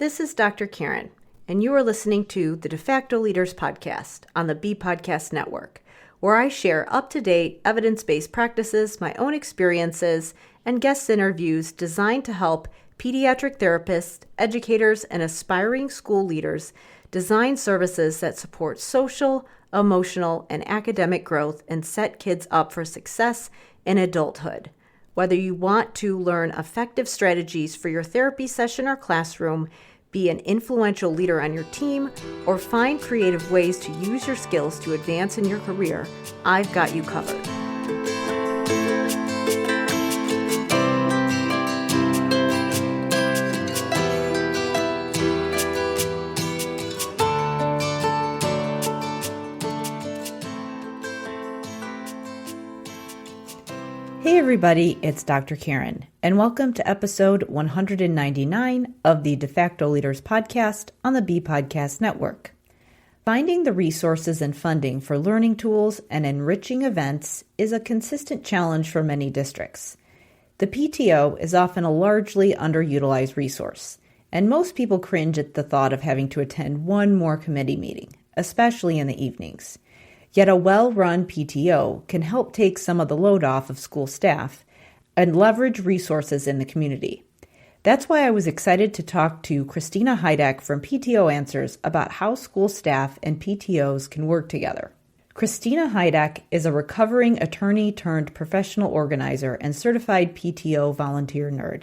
This is Dr. Karen, and you are listening to the Facto Leaders podcast on the B Podcast Network, where I share up-to-date, evidence-based practices, my own experiences, and guest interviews designed to help pediatric therapists, educators, and aspiring school leaders design services that support social, emotional, and academic growth and set kids up for success in adulthood. Whether you want to learn effective strategies for your therapy session or classroom, be an influential leader on your team, or find creative ways to use your skills to advance in your career, I've got you covered. Hey everybody, it's Dr. Karen, and welcome to episode 199 of the De Facto Leaders podcast on the B Podcast Network. Finding the resources and funding for learning tools and enriching events is a consistent challenge for many districts. The PTO is often a largely underutilized resource, and most people cringe at the thought of having to attend one more committee meeting, especially in the evenings. Yet a well-run PTO can help take some of the load off of school staff and leverage resources in the community. That's why I was excited to talk to Christina Hidek from PTO Answers about how school staff and PTOs can work together. Christina Hidek is a recovering attorney turned professional organizer and certified PTO volunteer nerd.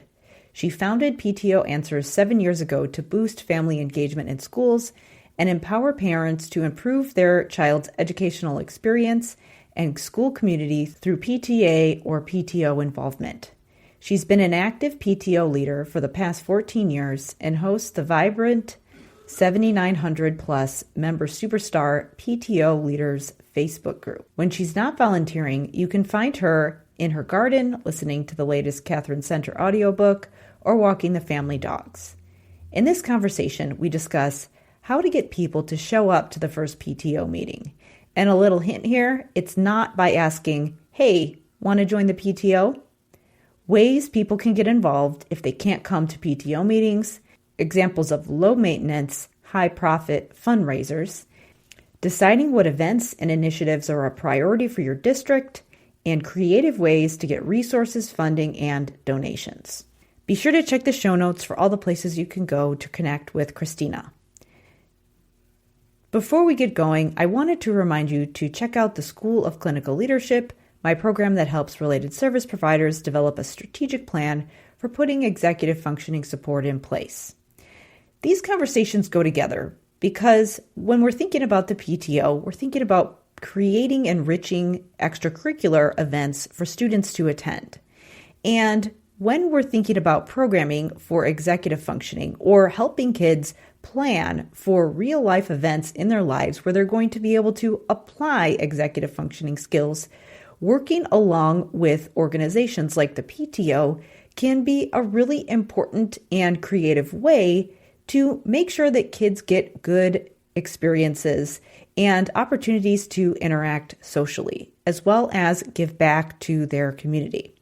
She founded PTO Answers 7 years ago to boost family engagement in schools and empower parents to improve their child's educational experience and school community through PTA or PTO involvement. She's been an active PTO leader for the past 14 years and hosts the vibrant 7,900 plus member Superstar PTO Leaders Facebook group. When she's not volunteering, you can find her in her garden, listening to the latest Catherine Center audiobook, or walking the family dogs. In this conversation, we discuss how to get people to show up to the first PTO meeting. And a little hint here, it's not by asking, hey, want to join the PTO? Ways people can get involved if they can't come to PTO meetings, examples of low maintenance, high profit fundraisers, deciding what events and initiatives are a priority for your district, and creative ways to get resources, funding, and donations. Be sure to check the show notes for all the places you can go to connect with Christina. Before we get going, I wanted to remind you to check out the School of Clinical Leadership, my program that helps related service providers develop a strategic plan for putting executive functioning support in place. These conversations go together because when we're thinking about the PTO, we're thinking about creating enriching extracurricular events for students to attend. And when we're thinking about programming for executive functioning or helping kids plan for real-life events in their lives where they're going to be able to apply executive functioning skills, working along with organizations like the PTO can be a really important and creative way to make sure that kids get good experiences and opportunities to interact socially, as well as give back to their community.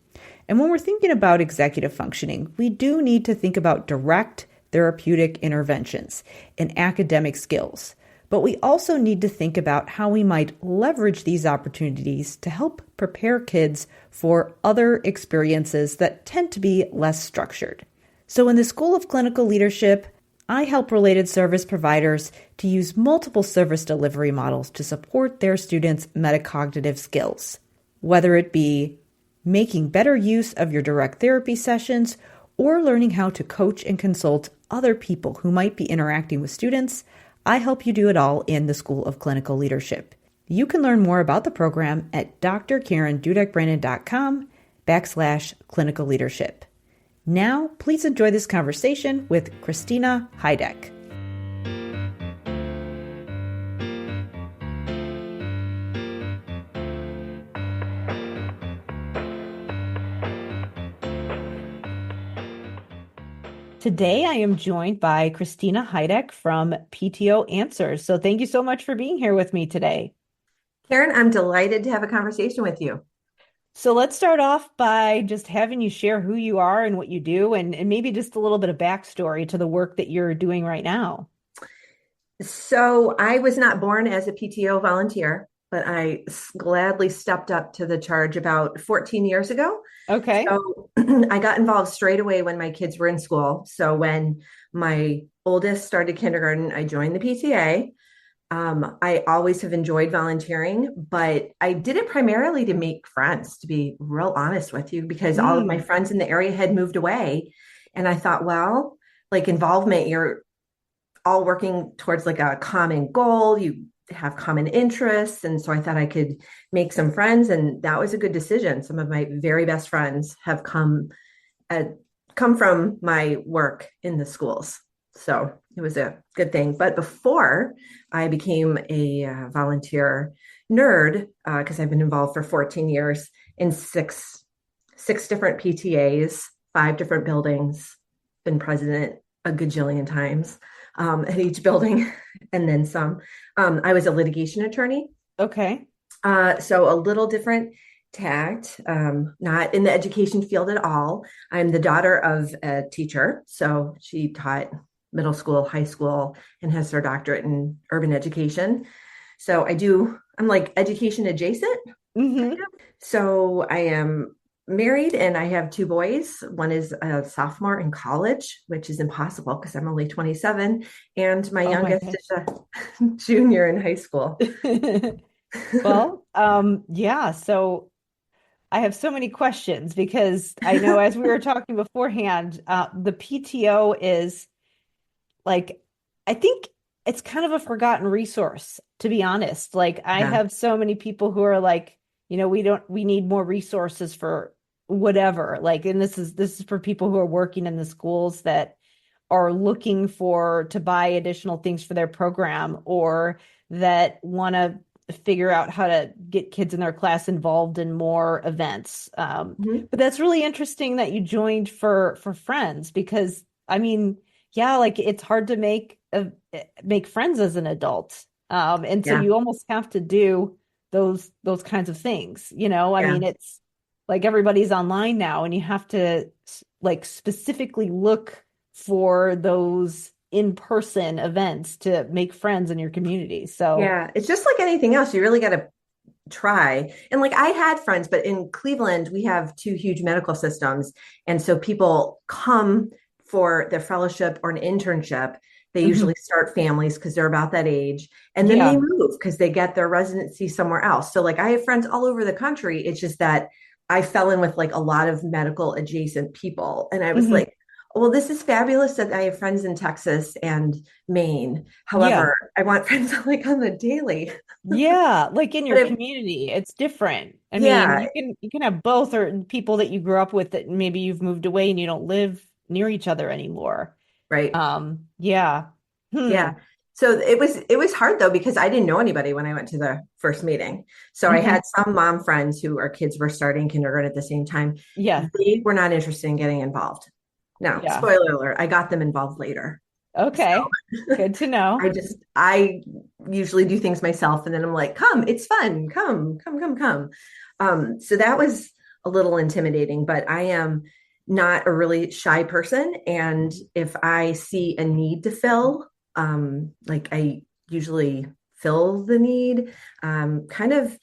And when we're thinking about executive functioning, we do need to think about direct therapeutic interventions and academic skills. But we also need to think about how we might leverage these opportunities to help prepare kids for other experiences that tend to be less structured. So in the School of Clinical Leadership, I help related service providers to use multiple service delivery models to support their students' metacognitive skills, whether it be making better use of your direct therapy sessions or learning how to coach and consult other people who might be interacting with students. I help you do it all in the School of Clinical Leadership. You can learn more about the program at drkarendudek-brannan.com/clinical leadership. Now, please enjoy this conversation with Christina Hidek. Today, I am joined by Christina Hidek from PTO Answers. So thank you so much for being here with me today. Karen, I'm delighted to have a conversation with you. So let's start off by just having you share who you are and what you do, and maybe just a little bit of backstory to the work that you're doing right now. So I was not born as a PTO volunteer, but I gladly stepped up to the charge about 14 years ago. Okay. So I got involved straight away when my kids were in school. So when my oldest started kindergarten, I joined the PTA. I always have enjoyed volunteering, but I did it primarily to make friends, to be real honest with you, because all of my Mm, friends in the area had moved away. And I thought, well, like involvement, you're all working towards like a common goal. You have common interests. And so I thought I could make some friends. And that was a good decision. Some of my very best friends have uh, come from my work in the schools. So it was a good thing. But before I became a volunteer nerd, because I've been involved for 14 years in six different PTAs, five different buildings, been president a gajillion times at each building, and then some. I was a litigation attorney, okay. so a little different tact, not in the education field at all. I'm the daughter of a teacher, so she taught middle school, high school, and has her doctorate in urban education. So I'm like education adjacent. Hmm. So I am married and I have two boys. One is a sophomore in college, which is impossible because I'm only 27, and my Oh my youngest gosh. is a junior in high school. Well, yeah, so I have so many questions because I know as we were talking beforehand, the PTO is like, I think it's kind of a forgotten resource, to be honest. Like, I Yeah, have so many people who are like, we need more resources for whatever. Like, and this is for people who are working in the schools that are looking to buy additional things for their program or that want to figure out how to get kids in their class involved in more events. mhm. But that's really interesting that you joined for friends because I mean, yeah, like it's hard to make friends as an adult. And so Yeah, you almost have to do those kinds of things, you know? I yeah, mean, it's like everybody's online now and you have to like specifically look for those in-person events to make friends in your community. So, yeah. It's just like anything else. You really got to try. And like I had friends, but in Cleveland, we have two huge medical systems. And so people come for their fellowship or an internship. They usually mhm. start families because they're about that age. And then they Yeah. move because they get their residency somewhere else. So like I have friends all over the country. It's just that I fell in with like a lot of medical adjacent people. And I was Hmm. like, well, this is fabulous that I have friends in Texas and Maine. Yeah. However, I want friends like on the daily. Yeah, like in But your community, it's different. I mean, yeah, you can have both or people that you grew up with that maybe you've moved away and you don't live near each other anymore. right. Yeah. Hmm. Yeah. So it was hard though because I didn't know anybody when I went to the first meeting. So I Hmm. had some mom friends who our kids were starting kindergarten at the same time. Yeah. They were not interested in getting involved. Now, Yeah. spoiler alert, I got them involved later. Okay. So Good to know. I usually do things myself and then I'm like, come, it's fun. Come, come, come, come. So that was a little intimidating, but I am not a really shy person. And if I see a need to fill, like I usually fill the need. Kind of,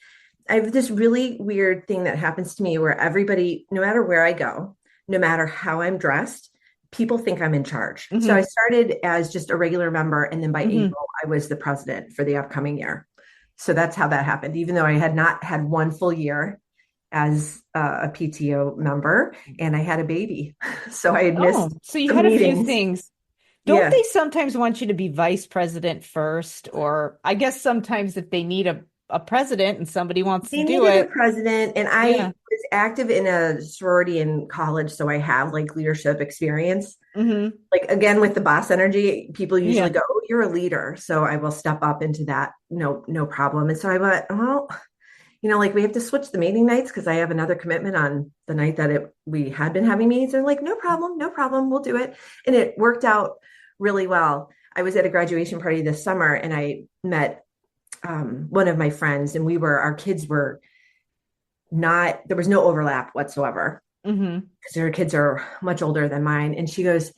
I have this really weird thing that happens to me where everybody, no matter where I go, no matter how I'm dressed, people think I'm in charge. So I Hmm. started as just a regular member, and then by Hmm. April, I was the president for the upcoming year. So that's how that happened. Even though I had not had one full year as a PTO member, and I had a baby, so I had missed Oh, so you some had a few meetings. things. Don't Yeah, they sometimes want you to be vice president first? Or I guess sometimes if they need a president and somebody wants to they do needed a it. president, and I Yeah. was active in a sorority in college, so I have like leadership experience. Hmm. Like again with the boss energy, people usually Yeah. go, "Oh, you're a leader," so I will step up into that. No, no problem. And so I went, well, like we have to switch the meeting nights because I have another commitment on the night that we had been having meetings. They're like, no problem, no problem, we'll do it, and it worked out really well. I was at a graduation party this summer, and I met one of my friends, and our kids were there was no overlap whatsoever Mm-hmm. because her kids are much older than mine. And she goes,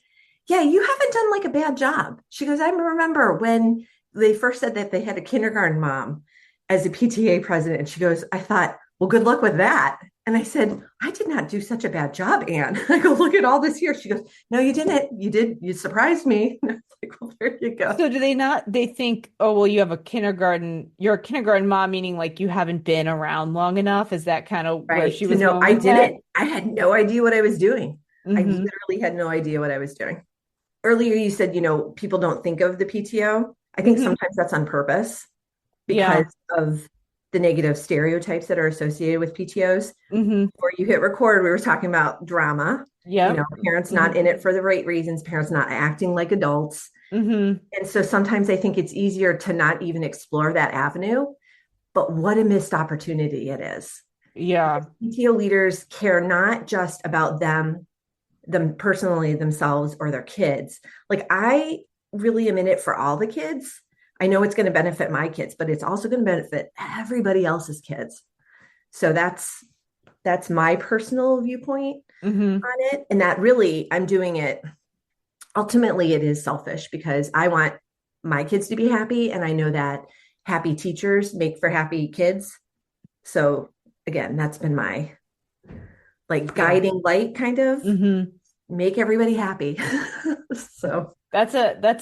yeah, you haven't done like a bad job. She goes, I remember when they first said that they had a kindergarten mom as a PTA president. And she goes, I thought, well, good luck with that. And I said, I did not do such a bad job, Anne. I go, look at all this here. She goes, no, you didn't. You did. You surprised me. And I was like, well, there you go. So do they not, they think, oh, well, you're a kindergarten mom, meaning like you haven't been around long enough. Is that kind of where Right. she To was know going I with that? didn't. I had no idea what I was doing. I Mm-hmm. literally had no idea what I was doing. Earlier, you said, people don't think of the PTO. I think Mm-hmm. sometimes that's on purpose because Yeah. of the negative stereotypes that are associated with PTOs. Mm-hmm. Before you hit record, we were talking about drama, Yep. parents not Mm-hmm. in it for the right reasons, parents not acting like adults. Mm-hmm. And so sometimes I think it's easier to not even explore that avenue, but what a missed opportunity it is. Yeah. Because PTO leaders care not just about them personally, themselves, or their kids. Like I really am in it for all the kids. I know it's going to benefit my kids, but it's also going to benefit everybody else's kids. So that's my personal viewpoint Mm-hmm. on it. And that really, I'm doing it. Ultimately, it is selfish because I want my kids to be happy. And I know that happy teachers make for happy kids. So again, that's been my like Yeah. guiding light kind of Mm-hmm. make everybody happy. So That's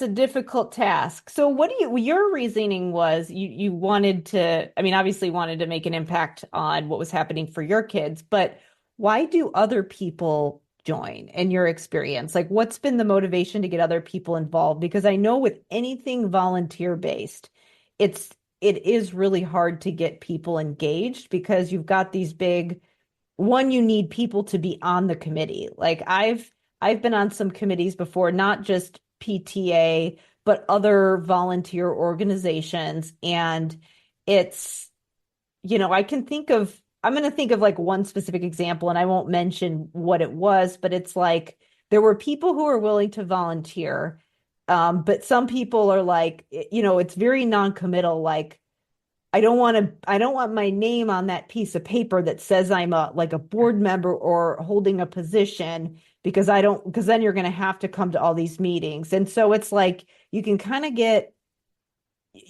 a difficult task. So your reasoning was you wanted to, I mean, obviously wanted to make an impact on what was happening for your kids, but why do other people join in your experience? Like what's been the motivation to get other people involved? Because I know with anything volunteer based, it is really hard to get people engaged because you've got these big one, you need people to be on the committee. Like I've been on some committees before, not just PTA, but other volunteer organizations. And it's, I'm going to think of like one specific example, and I won't mention what it was, but it's like there were people who are willing to volunteer. But some people are like, it's very non-committal, like, I don't want my name on that piece of paper that says I'm a board member or holding a position because then you're going to have to come to all these meetings. And so it's like you can kind of get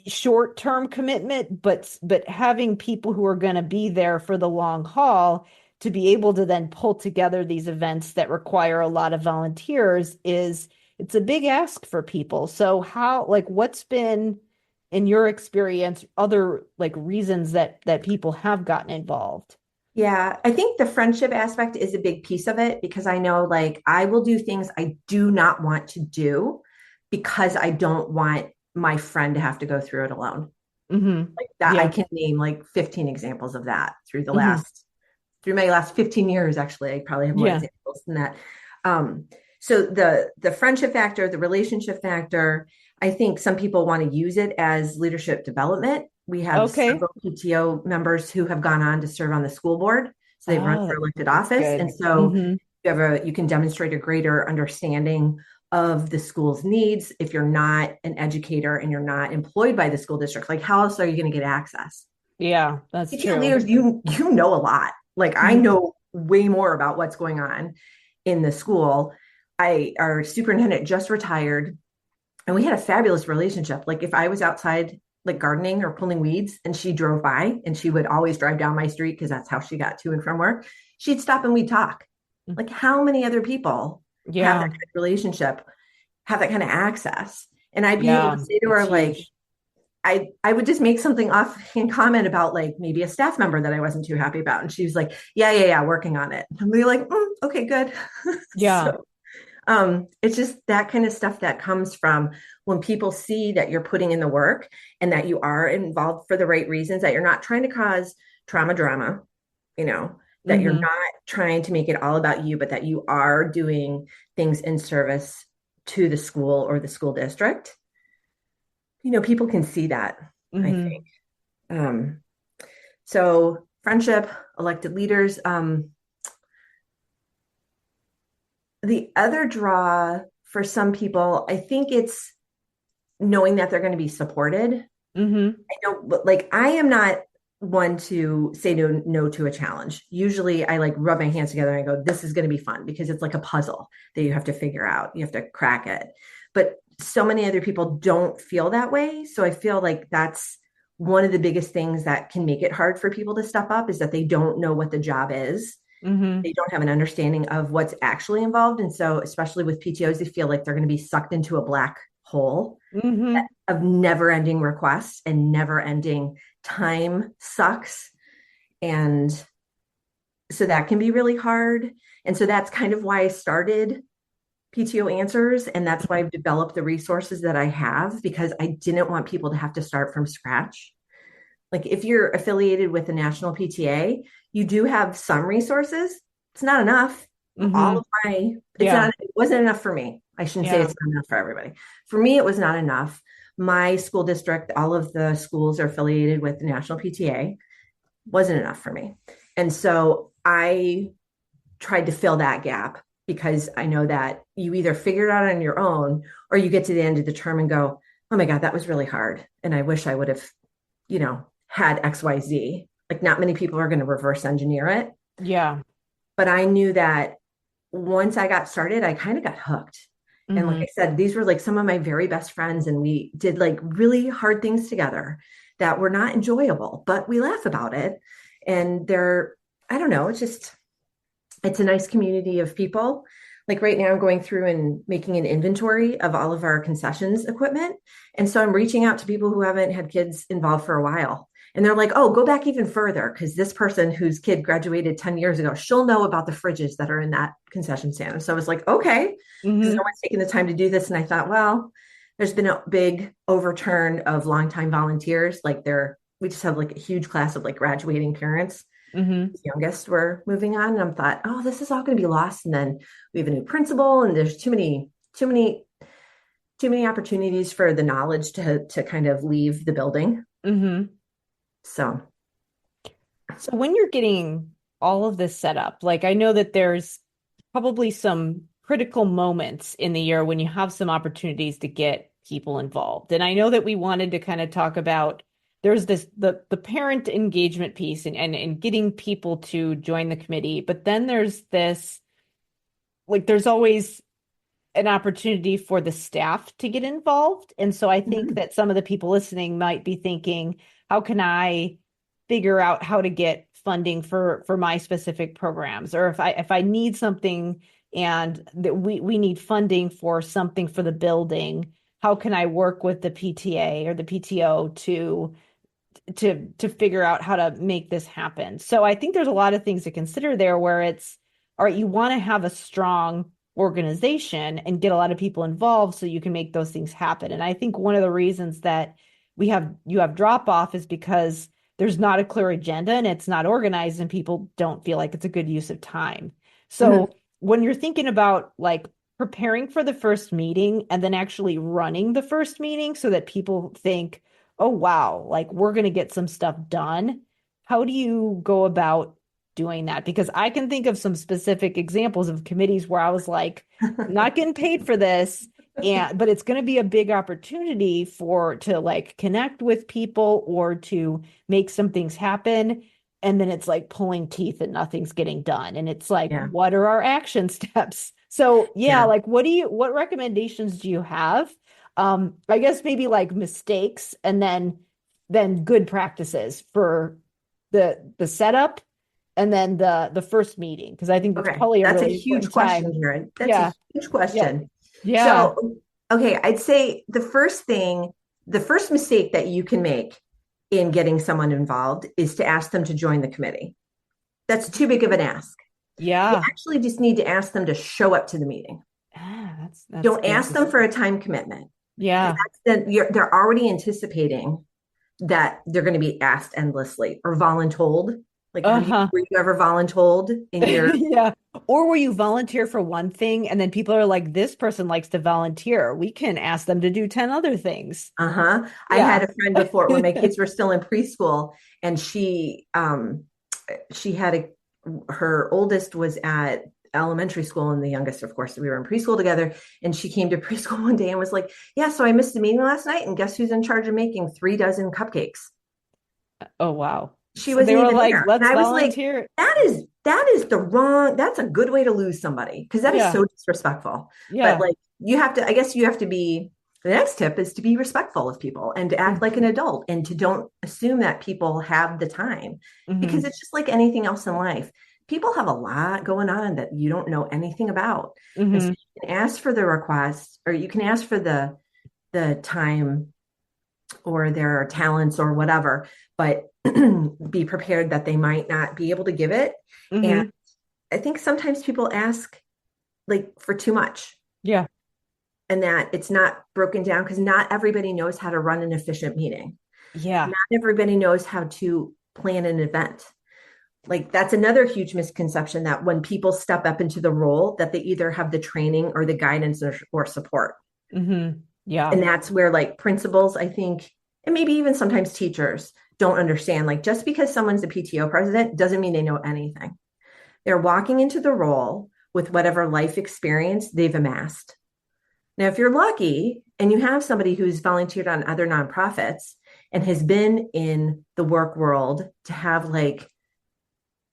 short-term commitment, but having people who are going to be there for the long haul to be able to then pull together these events that require a lot of volunteers it's a big ask for people. So what's been in your experience other like reasons that people have gotten involved? yeah, I think the friendship aspect is a big piece of it because I know like I will do things I do not want to do because I don't want my friend to have to go through it alone. Hmm. Like that I Yeah. can name like 15 examples of that Hmm. through my last 15 years actually. I probably have more Yeah. examples than that. Um so the friendship factor, the relationship factor, I think some people want to use it as leadership development. We have Okay. several PTO members who have gone on to serve on the school board. So they've run for Oh, elected that's office. And good. so Hmm. you can demonstrate a greater understanding of the school's needs if you're not an educator and you're not employed by the school district. Like how else are you going to get access? Yeah, that's PTO true. leaders, you know a lot. Like I Hmm. know way more about what's going on in the school. Our superintendent just retired and we had a fabulous relationship. Like if I was outside like gardening or pulling weeds and she drove by and she would always drive down my street because that's how she got to and from work, she'd stop and we'd talk. Like how many other people have that Yeah. kind of relationship, have that kind of access? And I'd be able to Yeah, say to it's her, like, huge. I would just make something offhand comment about like maybe a staff member that I wasn't too happy about. And she was like, yeah, working on it. And we were like, okay, good. Yeah. So it's just that kind of stuff that comes from when people see that you're putting in the work and that you are involved for the right reasons, that you're not trying to cause trauma drama, you know, that you're Hmm. not trying to make it all about you, but that you are doing things in service to the school or the school district. People can see that, I think. Hmm. Um, so friendship, elected leaders. The other draw for some people, I think it's knowing that they're going to be supported. Hmm. I know, but like I am not one to say no to a challenge. Usually I like rub my hands together and I go, this is going to be fun because it's like a puzzle that you have to figure out. You have to crack it. But so many other people don't feel that way. So I feel like that's one of the biggest things that can make it hard for people to step up is that they don't know what the job is. Mm-hmm. They don't have an understanding of what's actually involved. And so, especially with PTOs, they feel like they're going to be sucked into a black hole Mm-hmm. of never ending requests and never ending time sucks. And so that can be really hard. And so that's kind of why I started PTO Answers. And that's why I've developed the resources that I have because I didn't want people to have to start from scratch. Like if you're affiliated with the national PTA, you do have some resources. It's not enough. Mm-hmm. All of my, Yeah. it wasn't enough for me. I shouldn't say Yeah. it's not enough for everybody. For me, it was not enough. My school district, all of the schools are affiliated with the national PTA, wasn't enough for me. And so I tried to fill that gap because I know that you either figure it out on your own or you get to the end of the term and go, oh my God, that was really hard. And I wish I would have, had XYZ. Like not many people are going to reverse engineer it. Yeah. But I knew that once I got started, I kind of got hooked. And like Mm-hmm. I said, these were like some of my very best friends, and we did like really hard things together that were not enjoyable, but we laugh about it. And I don't know, it's a nice community of people. Like right now, I'm going through and making an inventory of all of our concessions equipment. And so I'm reaching out to people who haven't had kids involved for a while. And they're like, oh, go back even further because this person whose kid graduated 10 years ago, she'll know about the fridges that are in that concession stand. And so I was like, okay, because Mm-hmm. no one's taking the time to do this. And I thought, well, there's been a big overturn of longtime volunteers. We just have like a huge class of like graduating parents. Mm-hmm. Youngest were moving on. And I thought, oh, this is all going to be lost. And then we have a new principal, and there's too many opportunities for the knowledge to kind of leave the building. Mm-hmm. So So when you're getting all of this set up, like I know that there's probably some critical moments in the year when you have some opportunities to get people involved. And I know that we wanted to kind of talk about there's the parent engagement piece and getting people to join the committee, but then there's this like there's always an opportunity for the staff to get involved. And so I think mhm. that some of the people listening might be thinking, how can I figure out how to get funding for my specific programs? Or if I need something and that we need funding for something for the building, how can I work with the PTA or the PTO to figure out how to make this happen? So I think there's a lot of things to consider there where it's all right, you want to have a strong organization and get a lot of people involved so you can make those things happen. And I think one of the reasons that you have drop off is because there's not a clear agenda and it's not organized and people don't feel like it's a good use of time. Mhm. So when you're thinking about like preparing for the first meeting and then actually running the first meeting so that people think, oh wow, like we're going to get some stuff done. How do you go about doing that? Because I can think of some specific examples of committees where I was like, I'm not getting paid for this, and but it's going to be a big opportunity for to like connect with people or to make some things happen. And then it's like pulling teeth and nothing's getting done. And it's like, Yeah. what are our action steps? So yeah, Yeah. like what recommendations do you have? I guess maybe like mistakes and then good practices for the setup and then the first meeting because I think that's Okay. probably a That's a really huge important question, time. Karen. That's a Yeah, huge yeah, question. yeah. So, okay, I'd say the first mistake that you can make in getting someone involved is to ask them to join the committee. That's too big of an ask. You Yeah. actually just need to ask them to show up to the meeting. That's Don't ask them for interesting. a time commitment because Yeah. they're already anticipating that they're going to be asked endlessly or voluntold. Like, Uh-huh. were you ever voluntold in your? Yeah. Or where you volunteer for one thing and then people are like, this person likes to volunteer. We can ask them to do 10 other things. Uh-huh. I had Yeah. a friend before when my kids were still in preschool, and she had her oldest was at elementary school, and the youngest, of course, we were in preschool together. And she came to preschool one day and was like, yeah, so I missed the meeting last night, and guess who's in charge of making 3 dozen cupcakes? Oh, wow. She So they wasn't were even like, there. And let's I was like, volunteer. that's a good way to lose somebody because that is Yeah. so disrespectful. But Yeah. like I guess you have to be, the next tip is to be respectful of people and to act like an adult and to don't assume that people have the time because Mm-hmm. it's just like anything else in life. People have a lot going on that you don't know anything about. And so Mm-hmm. you can ask for the request or you can ask for the time or their talents or whatever, but be prepared that they might not be able to give it. And Mm-hmm. I think sometimes people ask like for too much Yeah. and that it's not broken down because not everybody knows how to run an efficient meeting. Yeah. Not everybody knows how to plan an event. Like that's another huge misconception that when people step up into the role that they either have the training or the guidance or support. Mm-hmm. Yeah. And that's where like principals, I think, and maybe even sometimes teachers don't understand like just because someone's a PTO president doesn't mean they know anything. They're walking into the role with whatever life experience they've amassed. Now, if you're lucky and you have somebody who's volunteered on other nonprofits and has been in the work world to have like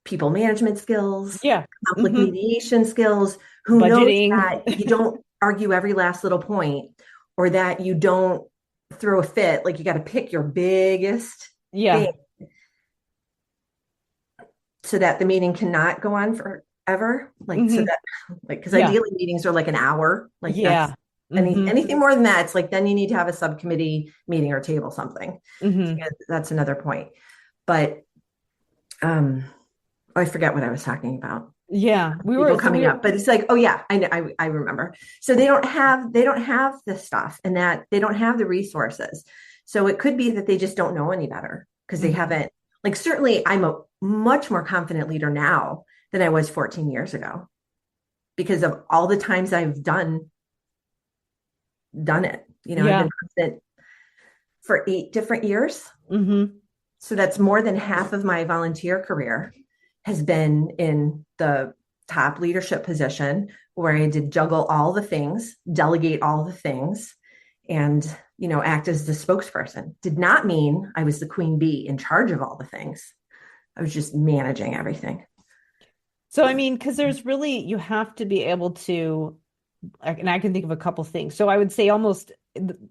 people management skills, Yeah. conflict Mm-hmm. mediation skills, who knows Budgeting. that you don't argue every last little point or that you don't throw a fit, like you got to pick your biggest thing Yeah. so that the meeting cannot go on forever. Like so Mm-hmm. that like because Yeah. ideally meetings are like an hour. Like that's Yeah. Mm-hmm. anything more than that, it's like then you need to have a subcommittee meeting or table something. So Mm-hmm. yeah, that's another point. But I forget what I was talking about. Yeah. People coming up, but it's like, oh yeah, I know, I remember. So they don't have the stuff and that they don't have the resources. So it could be that they just don't know any better because they mm-hmm. haven't, like, certainly I'm a much more confident leader now than I was 14 years ago because of all the times I've done it. I've Yeah. been president for 8 different years. Mm-hmm. So that's more than half of my volunteer career has been in the top leadership position where I did juggle all the things, delegate all the things, and act as the spokesperson. Did not mean I was the queen bee in charge of all the things. I was just managing everything. So, I mean, because there's really, you have to be able to, and I can think of a couple things. So I would say almost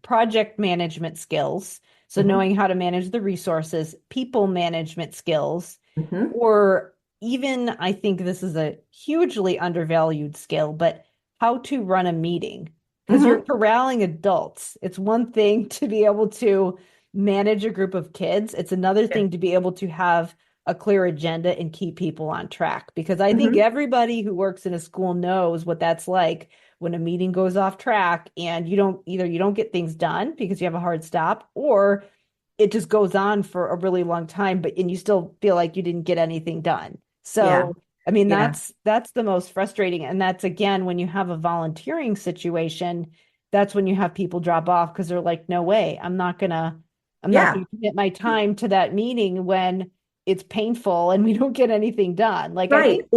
project management skills. So Mm-hmm. knowing how to manage the resources, people management skills, Mm-hmm. or even I think this is a hugely undervalued skill, but how to run a meeting. Because you're Mm-hmm. corralling adults. It's one thing to be able to manage a group of kids. It's another Yeah. thing to be able to have a clear agenda and keep people on track. Because I think Mm-hmm. everybody who works in a school knows what that's like when a meeting goes off track and you don't get things done because you have a hard stop, or it just goes on for a really long time, but and you still feel like you didn't get anything done. Yeah. So, I mean, Yeah. that's the most frustrating. And that's again, when you have a volunteering situation, that's when you have people drop off because they're like, no way, I'm not Yeah. gonna commit my time to that meeting when it's painful and we don't get anything done. Like I Right. think,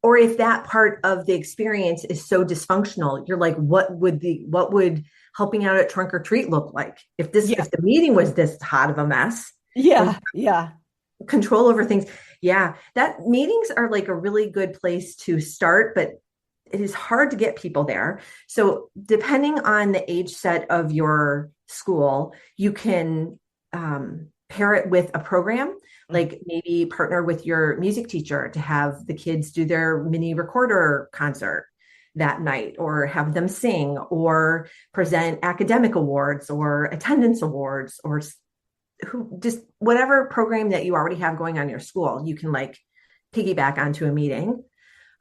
Or if that part of the experience is so dysfunctional, you're like, what would helping out at trunk or treat look like? yeah, If the meeting was this hot of a mess or yeah, yeah. control over things, yeah, that meetings are like a really good place to start, but it is hard to get people there. So depending on the age set of your school, you can pair it with a program, like maybe partner with your music teacher to have the kids do their mini recorder concert that night, or have them sing, or present academic awards or attendance awards, or who just whatever program that you already have going on in your school, you can like piggyback onto a meeting.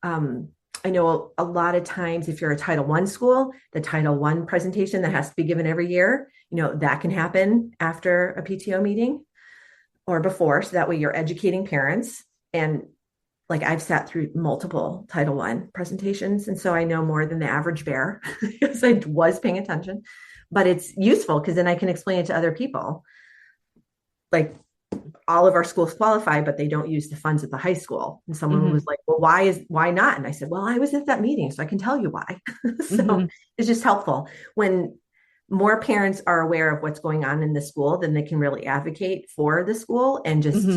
Um, I know a lot of times if you're a Title I school, the Title I presentation that has to be given every year, that can happen after a PTO meeting or before. So that way you're educating parents. And like I've sat through multiple Title I presentations. And so I know more than the average bear because I was paying attention. But it's useful because then I can explain it to other people. Like all of our schools qualify, but they don't use the funds at the high school. And someone Hmm. was like, well, why not? And I said, well, I was at that meeting, so I can tell you why. So Hmm. it's just helpful when more parents are aware of what's going on in the school, then they can really advocate for the school and just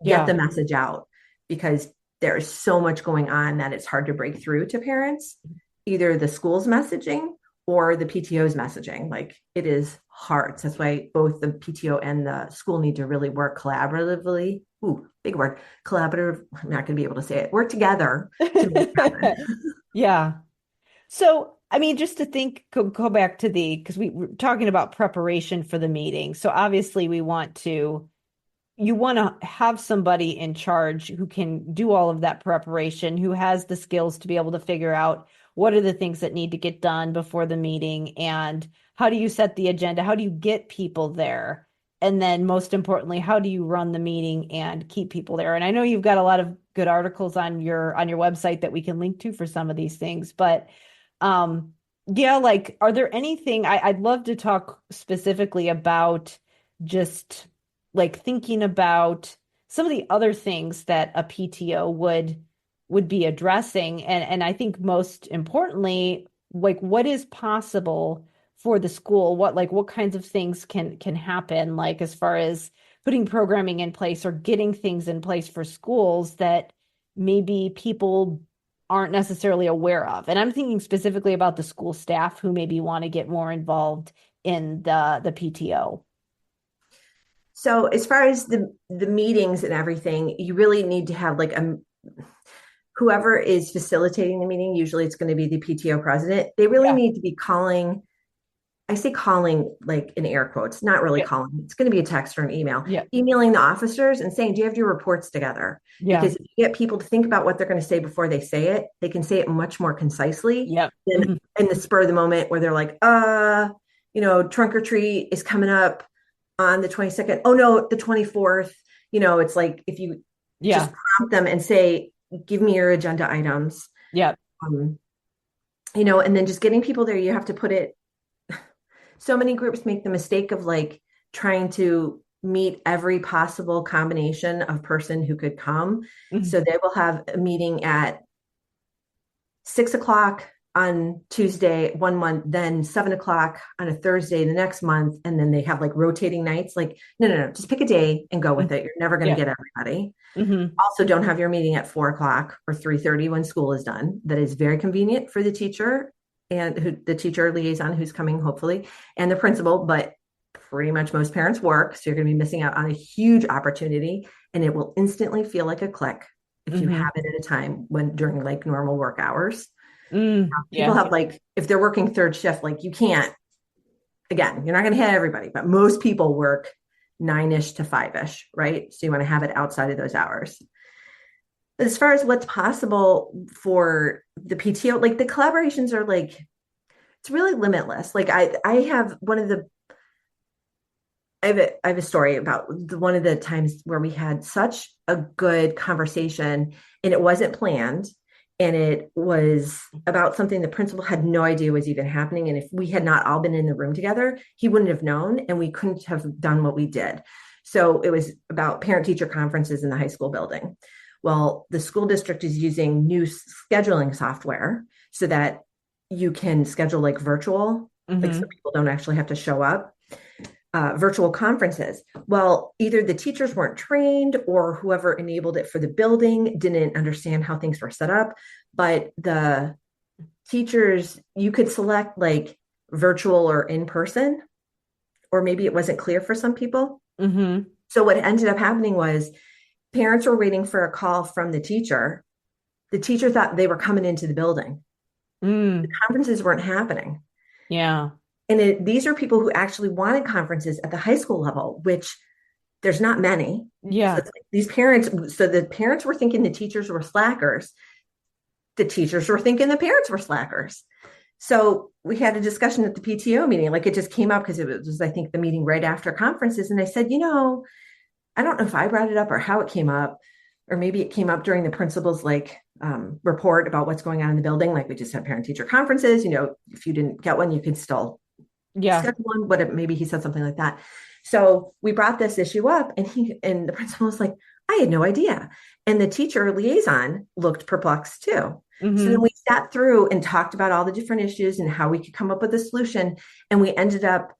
get the Yeah. message out, because there's so much going on that it's hard to break through to parents, either the school's messaging or the PTO's messaging. Like, it is hard. So that's why both the PTO and the school need to really work collaboratively. Ooh, big word, collaborative. I'm not going to be able to say it. Work together to make it happen. Yeah. So, I mean, just to think, go back to because we were talking about preparation for the meeting. So obviously you want to have somebody in charge who can do all of that preparation, who has the skills to be able to figure out what are the things that need to get done before the meeting, and how do you set the agenda? How do you get people there? And then most importantly, how do you run the meeting and keep people there? And I know you've got a lot of good articles on your website that we can link to for some of these things, but yeah, like, are there anything I'd love to talk specifically about, just like thinking about some of the other things that a PTO would be addressing. And I think most importantly, like, what is possible for the school? What kinds of things can happen, like as far as putting programming in place or getting things in place for schools that maybe people aren't necessarily aware of. And I'm thinking specifically about the school staff who maybe want to get more involved in the PTO. So as far as the meetings and everything, you really need to have like whoever is facilitating the meeting. Usually it's going to be the PTO president. They really Yeah. need to be calling. I say calling like in air quotes, not really Yeah. calling. It's going to be a text or an email, Yeah. emailing the officers and saying, do you have your reports together? Yeah. Because if you get people to think about what they're going to say before they say it, they can say it much more concisely Yeah. than Mhm. in the spur of the moment where they're like, trunk or treat is coming up on the 22nd. Oh no, the 24th. It's like, if you just Yeah. prompt them and say, give me your agenda items, Yeah. um, and then just getting people there, you have to put it. So many groups make the mistake of like trying to meet every possible combination of person who could come. Mhm. So they will have a meeting at 6 o'clock on Tuesday one month, then 7 o'clock on a Thursday the next month, and then they have like rotating nights. Like, no, no, no, just pick a day and go with it. You're never going to Yeah. get everybody. Hmm. Also, don't have your meeting at 4 o'clock or 3:30 when school is done. That is very convenient for the teacher and the teacher liaison who's coming, hopefully, and the principal. But pretty much most parents work, so you're going to be missing out on a huge opportunity, and it will instantly feel like a click if you Hmm. have it at a time when during like normal work hours. People Yeah. have like, if they're working third shift, like you can't. Again, you're not going to hit everybody, but most people work 9-ish to 5-ish, right? So you want to have it outside of those hours. As far as what's possible for the PTO, like the collaborations are like, it's really limitless. Like I have one of the, I have a story about one of the times where we had such a good conversation and it wasn't planned. And it was about something the principal had no idea was even happening. And if we had not all been in the room together, he wouldn't have known and we couldn't have done what we did. So it was about parent teacher conferences in the high school building. Well, the school district is using new scheduling software so that you can schedule like virtual, like so Hmm. people don't actually have to show up, virtual conferences. Well, either the teachers weren't trained or whoever enabled it for the building didn't understand how things were set up. But the teachers, you could select like virtual or in person, or maybe it wasn't clear for some people. Hmm. So what ended up happening was parents were waiting for a call from the teacher. The teacher thought they were coming into the building. The Mm. conferences weren't happening. Yeah. And these are people who actually wanted conferences at the high school level, which there's not many. So Yeah. it's like these parents, so the parents were thinking the teachers were slackers. The teachers were thinking the parents were slackers. So we had a discussion at the PTO meeting, like it just came up because it was, I think, the meeting right after conferences. And I said, I don't know if I brought it up or how it came up, or maybe it came up during the principal's like report about what's going on in the building. Like we just had parent teacher conferences, if you didn't get one, you could still Yeah. schedule one, but maybe he said something like that. So we brought this issue up and the principal was like, I had no idea. And the teacher liaison looked perplexed too. So then Mm-hmm. we sat through and talked about all the different issues and how we could come up with a solution. And we ended up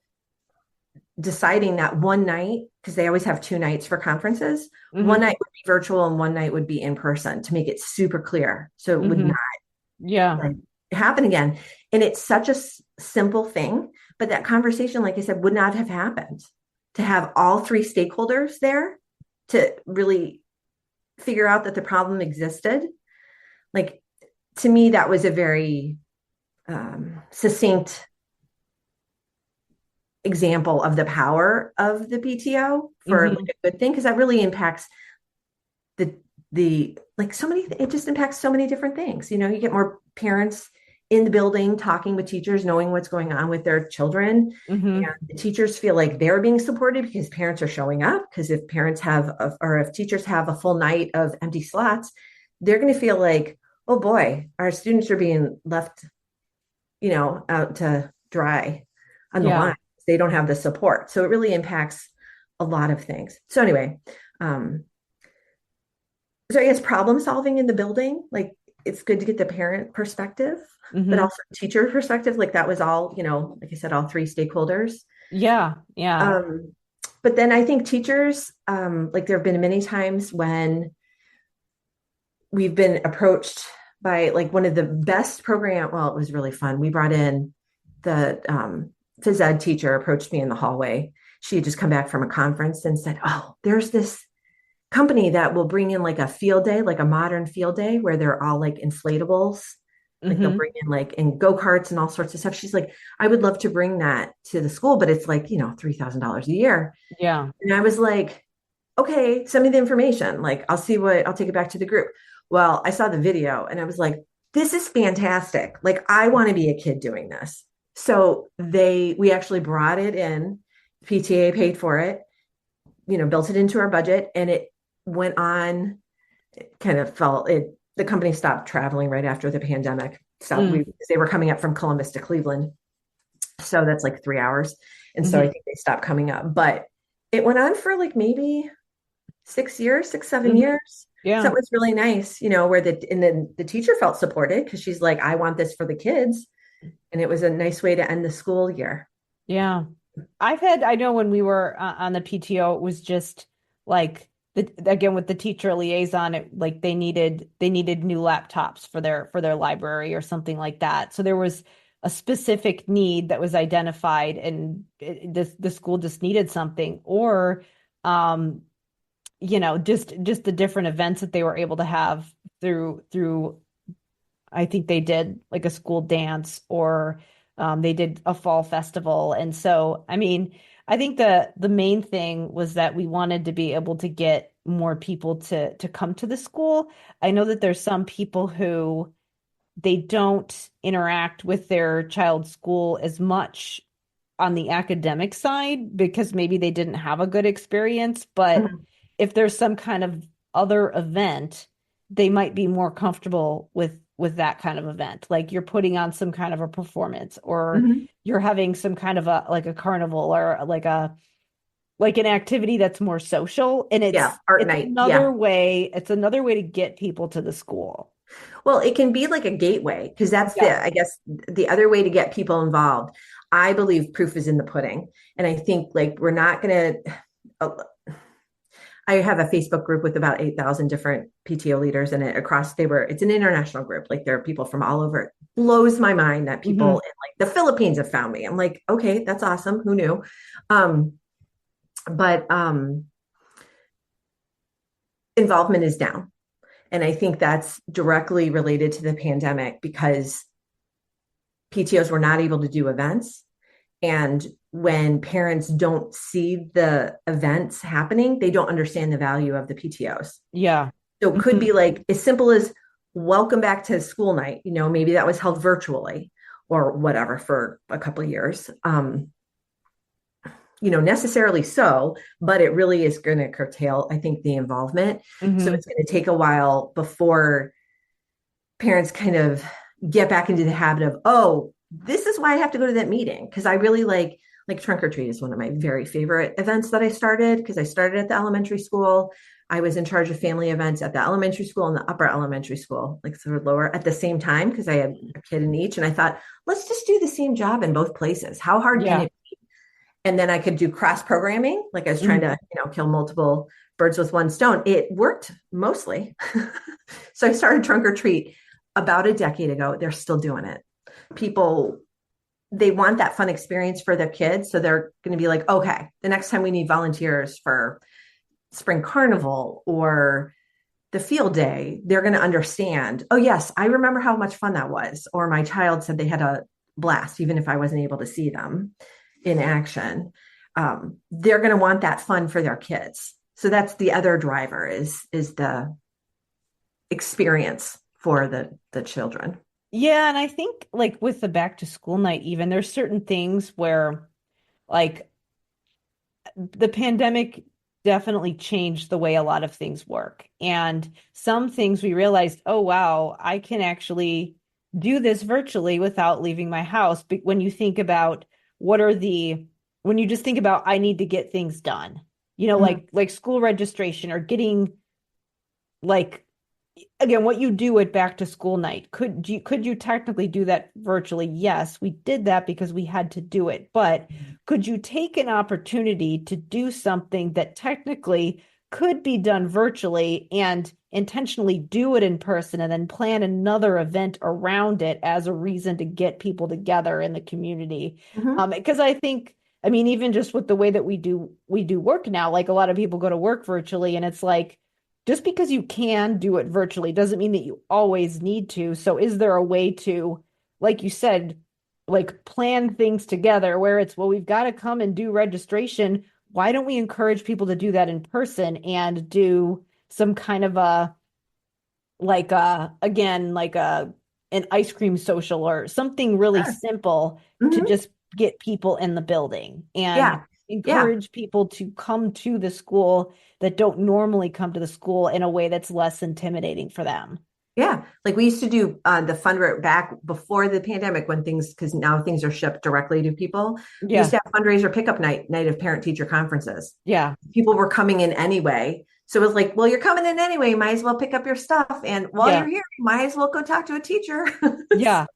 deciding that one night, because they always have 2 nights for conferences, one Mm-hmm. night would be virtual and one night would be in person to make it super clear. So it would Mm-hmm. not Yeah. like happen again. And it's such a simple thing, but that conversation, like I said, would not have happened to have all three stakeholders there to really figure out that the problem existed. Like to me, that was a very succinct example of the power of the PTO for Mm-hmm. like a good thing, because that really impacts the like so many, it just impacts so many different things. You get more parents in the building talking with teachers, knowing what's going on with their children. Mm-hmm. And the teachers feel like they're being supported because parents are showing up. Because if parents or if teachers have a full night of empty slots, they're going to feel like, oh boy, our students are being left, out to dry on the Yeah. line. They don't have the support. So it really impacts a lot of things. So anyway, um, so I guess problem solving in the building, like it's good to get the parent perspective, but Mm-hmm. also teacher perspective. Like that was all, like I said, all three stakeholders. Yeah. Yeah. Um, but then I think teachers, like there have been many times when we've been approached by like one of the best program. Well, it was really fun. We brought in the phys ed teacher approached me in the hallway. She had just come back from a conference and said, "Oh, there's this company that will bring in like a field day, like a modern field day where they're all like inflatables. Like they'll Mm-hmm. bring in like in go-karts and all sorts of stuff." She's like, "I would love to bring that to the school, but it's like, $3,000 a year." Yeah. And I was like, "Okay, send me the information. Like, I'll take it back to the group." Well, I saw the video and I was like, "This is fantastic. Like, I want to be a kid doing this." So we actually brought it in. PTA paid for it, built it into our budget, and it went on. It kind of fell. The company stopped traveling right after the pandemic. Mm. They were coming up from Columbus to Cleveland, so that's like 3 hours, and so I Mm-hmm. think they stopped coming up. But it went on for like maybe 6 years, 7 Mm-hmm. years. So Yeah. it was really nice, where and then the teacher felt supported because she's like, "I want this for the kids," and it was a nice way to end the school year. Yeah. I know when we were on the PTO, it was just like again with the teacher liaison, it like they needed new laptops for their library or something like that. So there was a specific need that was identified, and the school just needed something, or um, just the different events that they were able to have through I think they did like a school dance or they did a fall festival. And so, I mean, I think the main thing was that we wanted to be able to get more people to come to the school. I know that there's some people who they don't interact with their child's school as much on the academic side because maybe they didn't have a good experience, but Mhm. if there's some kind of other event, they might be more comfortable with that kind of event. Like you're putting on some kind of a performance or Mhm. you're having some kind of a like a carnival or like an activity that's more social and Yeah, art it's night. another Yeah. way it's another way to get people to the school. Well, it can be like a gateway because that's Yeah. I guess, the other way to get people involved. I believe proof is in the pudding. And I think like we're not going to, I have a Facebook group with about 8,000 different PTO leaders in it it's an international group. Like there are people from all over. It blows my mind that people Hmm. in like the Philippines have found me. I'm like, okay, that's awesome. Who knew? Um, but involvement is down. And I think that's directly related to the pandemic because PTOs were not able to do events. And when parents don't see the events happening, they don't understand the value of the PTOs. Yeah. So it could Hmm. be like as simple as welcome back to school night. Maybe that was held virtually or whatever for a couple of years. Necessarily so, but it really is going to curtail, I think, the involvement. So Hmm. it's going to take a while before parents kind of get back into the habit of, oh, this is why I have to go to that meeting. Because I really like trunk or treat is one of my very favorite events that I started because I started at the elementary school. I was in charge of family events at the elementary school and the upper elementary school, like sort of lower at the same time, because I had a kid in each. And I thought, let's just do the same job in both places. How hard can Yeah. it be? And then I could do cross programming. Like I was trying to, kill multiple birds with one stone. It worked mostly. So I started Trunk or Treat about a decade ago. They're still doing it. People, they want that fun experience for their kids. So they're going to be like, okay, the next time we need volunteers for spring carnival or the field day, they're going to understand, oh, yes, I remember how much fun that was. Or my child said they had a blast, even if I wasn't able to see them in action. They're going to want that fun for their kids. So that's the other driver is the experience for the children. Yeah, and I think like with the back to school night, even there's certain things where like the pandemic definitely changed the way a lot of things work. And some things we realized, oh, wow, I can actually do this virtually without leaving my house. But when you think about when you just think about, I need to get things done, Mhm. like school registration or getting like again, what you do at back to school night, could you technically do that virtually? Yes, we did that because we had to do it. But could you take an opportunity to do something that technically could be done virtually and intentionally do it in person and then plan another event around it as a reason to get people together in the community? Mhm. Because I think, I mean, even just with the way that we do work now, like a lot of people go to work virtually, and it's like just because you can do it virtually doesn't mean that you always need to. So is there a way to, like you said, like plan things together where it's, well, we've got to come and do registration. Why don't we encourage people to do that in person and do some kind of a, like again, like an ice cream social or something really Sure. simple to Mhm. just get people in the building and Yeah. Yeah. encourage people to come to the school that don't normally come to the school in a way that's less intimidating for them. Yeah. Like we used to do the fundraiser back before the pandemic when things, because now things are shipped directly to people. We used Yeah. to have fundraiser pickup night of parent teacher conferences. Yeah. People were coming in anyway. So it was like, well, you're coming in anyway. You might as well pick up your stuff. And while Yeah. you're here, you might as well go talk to a teacher. Yeah.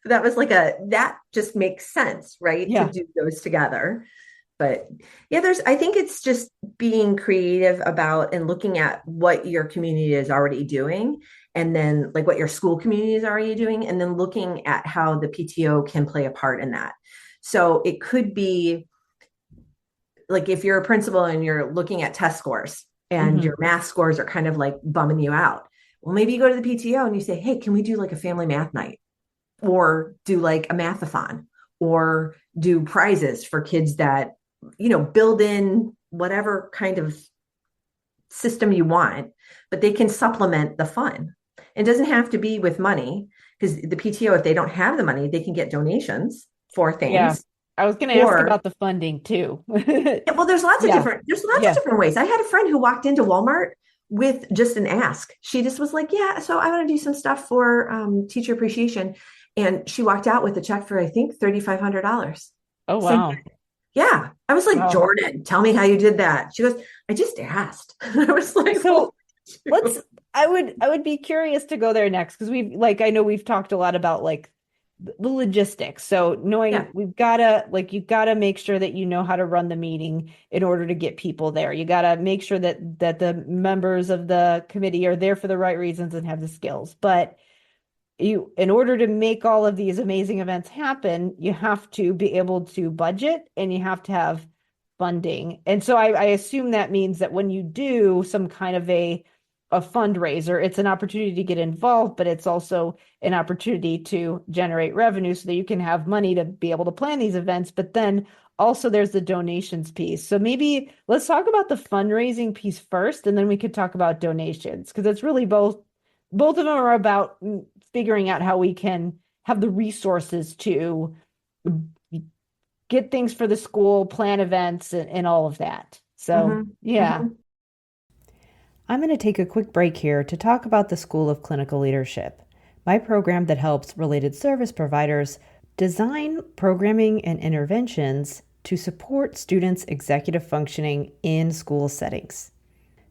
That was that just makes sense, right? To Yeah. do those together. But yeah, I think it's just being creative about and looking at what your community is already doing, and then like what your school community is already doing, and then looking at how the PTO can play a part in that. So it could be like if you're a principal and you're looking at test scores and Hmm. your math scores are kind of like bumming you out. Well, maybe you go to the PTO and you say, hey, can we do like a family math night or do like a mathathon or do prizes for kids that, build in whatever kind of system you want, but they can supplement the fun. It doesn't have to be with money because the PTO, if they don't have the money, they can get donations for Yeah. things. I was going to ask Or about the funding too. yeah, well, Yeah. there's lots of Yeah. different ways. I had a friend who walked into Walmart with just an ask. She just was like, "Yeah, so I want to do some stuff for teacher appreciation," and she walked out with a check for I think $3,500. Oh, Same. wow. Yeah, I was like, Wow. Jordan, tell me how you did that. She goes, I just asked. I was like, well, So let's I would be curious to go there next because I know we've talked a lot about like the logistics. So yeah, knowing you've got to make sure that you know how to run the meeting in order to get people there. You got to make sure that the members of the committee are there for the right reasons and have the skills. But in order to make all of these amazing events happen, you have to be able to budget and you have to have funding. And so I assume that means that when you do some kind of a fundraiser, it's an opportunity to get involved, but it's also an opportunity to generate revenue so that you can have money to be able to plan these events. But then also there's the donations piece. So maybe let's talk about the fundraising piece first, and then we could talk about donations because it's really both of them are about figuring out how we can have the resources to get things for the school, plan events, and all of that. So, hmm yeah. hmm I'm going to take a quick break here to talk about the School of Clinical Leadership, my program that helps related service providers design programming and interventions to support students' executive functioning in school settings.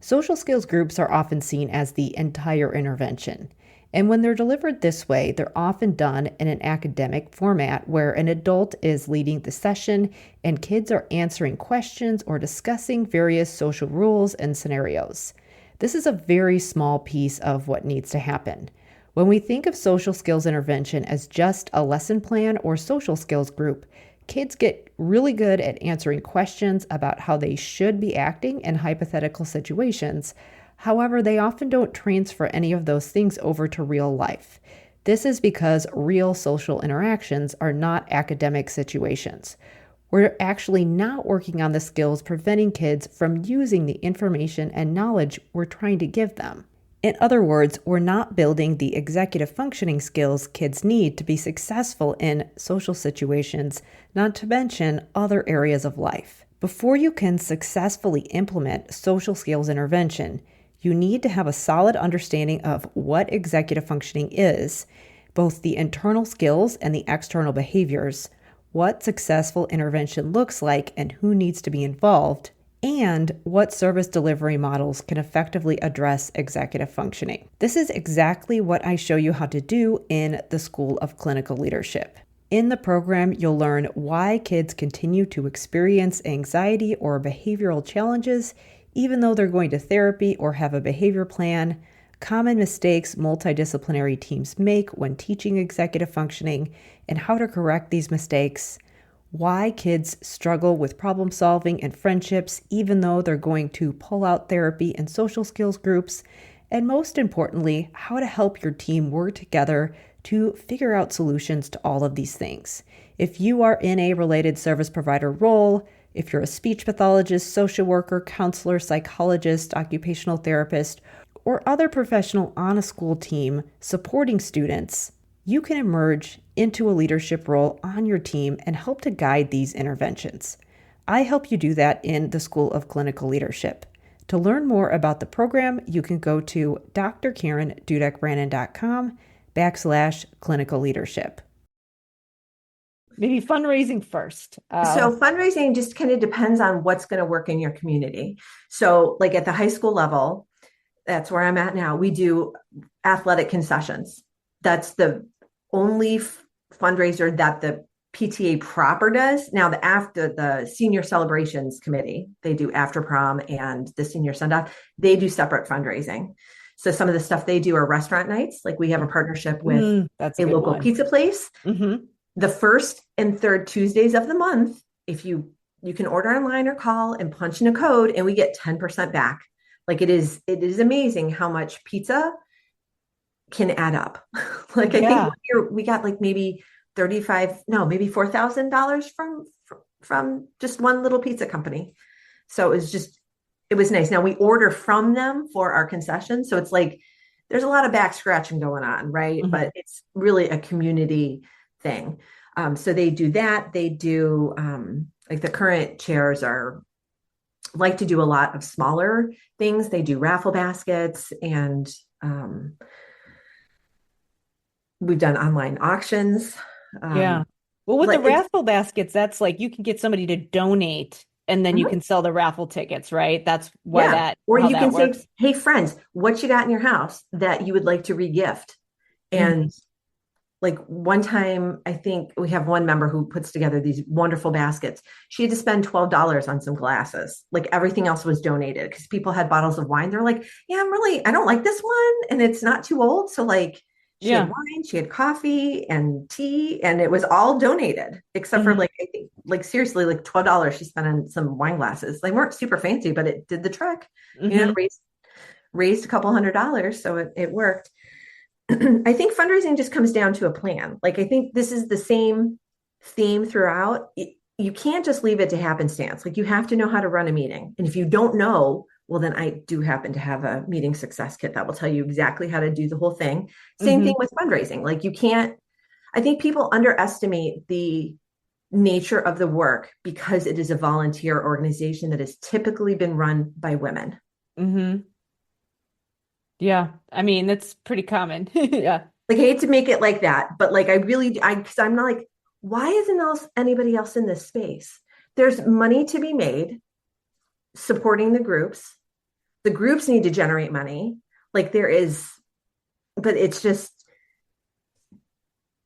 Social skills groups are often seen as the entire intervention. And when they're delivered this way, they're often done in an academic format where an adult is leading the session and kids are answering questions or discussing various social rules and scenarios. This is a very small piece of what needs to happen. When we think of social skills intervention as just a lesson plan or social skills group, kids get really good at answering questions about how they should be acting in hypothetical situations. However, they often don't transfer any of those things over to real life. This is because real social interactions are not academic situations. We're actually not working on the skills preventing kids from using the information and knowledge we're trying to give them. In other words, we're not building the executive functioning skills kids need to be successful in social situations, not to mention other areas of life. Before you can successfully implement social skills intervention, you need to have a solid understanding of what executive functioning is, both the internal skills and the external behaviors, what successful intervention looks like and who needs to be involved, and what service delivery models can effectively address executive functioning. This is exactly what I show you how to do in the School of Clinical Leadership. In the program, you'll learn why kids continue to experience anxiety or behavioral challenges even though they're going to therapy or have a behavior plan, common mistakes multidisciplinary teams make when teaching executive functioning, and how to correct these mistakes, why kids struggle with problem solving and friendships even though they're going to pull out therapy and social skills groups, and most importantly, how to help your team work together to figure out solutions to all of these things. If you are in a related service provider role, if you're a speech pathologist, social worker, counselor, psychologist, occupational therapist, or other professional on a school team supporting students, you can emerge into a leadership role on your team and help to guide these interventions. I help you do that in the School of Clinical Leadership. To learn more about the program, you can go to drkarendudek-brannan.com/clinical leadership. Maybe fundraising first. So fundraising just kind of depends on what's going to work in your community. So like at the high school level, that's where I'm at now. We do athletic concessions. That's the only fundraiser that the PTA proper does. Now the senior celebrations committee, they do after prom and the senior send off, they do separate fundraising. So some of the stuff they do are restaurant nights. Like we have a partnership with a local pizza place. Mm-hmm. The first and third Tuesdays of the month, if you can order online or call and punch in a code and we get 10% back. Like it is amazing how much pizza can add up. Like I think we got like maybe $4,000 from just one little pizza company. So it was nice. Now we order from them for our concession. So it's like, there's a lot of back scratching going on, right? Mm-hmm. But it's really a community thing. So they do that. They do, like the current chairs like to do a lot of smaller things. They do raffle baskets and, we've done online auctions. Well, with the raffle baskets, that's like you can get somebody to donate and then you can sell the raffle tickets, right? That's why or you can say, hey friends, what you got in your house that you would like to regift? And like one time, I think we have one member who puts together these wonderful baskets. She had to spend $12 on some glasses. Like everything else was donated because people had bottles of wine. They're like, yeah, I don't like this one. And it's not too old. So like she had wine, she had coffee and tea, and it was all donated except for like, I think like seriously, like $12 she spent on some wine glasses. They weren't super fancy, but it did the trick. Raised a couple $100. So it worked. I think fundraising just comes down to a plan. Like, I think this is the same theme throughout. You can't just leave it to happenstance. Like you have to know how to run a meeting. And if you don't know, well, then I do happen to have a meeting success kit that will tell you exactly how to do the whole thing. Same thing with fundraising. Like I think people underestimate the nature of the work because it is a volunteer organization that has typically been run by women. Mm-hmm. Yeah. I mean, that's pretty common. Yeah. Like I hate to make it like that, but like because I'm not like, why isn't anybody else in this space? There's money to be made supporting the groups. the groups need to generate money. Like there is, but it's just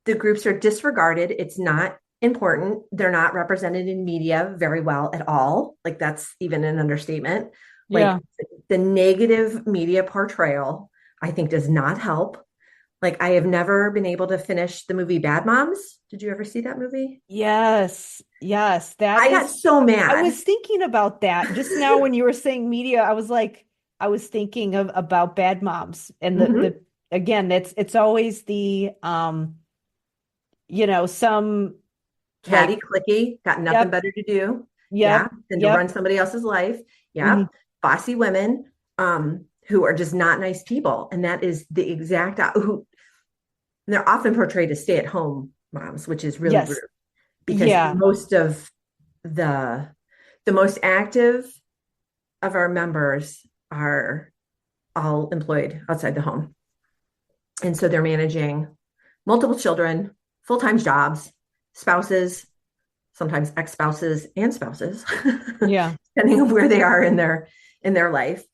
the groups are disregarded. It's not important. They're not represented in media very well at all. Like that's even an understatement. Like Yeah. the negative media portrayal, I think does not help. Like I have never been able to finish the movie Bad Moms. Did you ever see that movie? Yes. Yes. That I got is, so I mad. was thinking about that just now when you were saying media. I was like, I was thinking of about Bad Moms and Mhm. again, it's always some Catty, like, clicky, got nothing yep, better to do. Yeah, yep, than to run yep. somebody else's life. Yeah, Mhm. bossy women who are just not nice people, and that is the exact who they're often portrayed as stay-at-home moms, which is really Yes. rude because Yeah. most of the the most active of our members are all employed outside the home, and so they're managing multiple children, full-time jobs, spouses, sometimes ex-spouses and spouses, Yeah. depending on where they are in their life.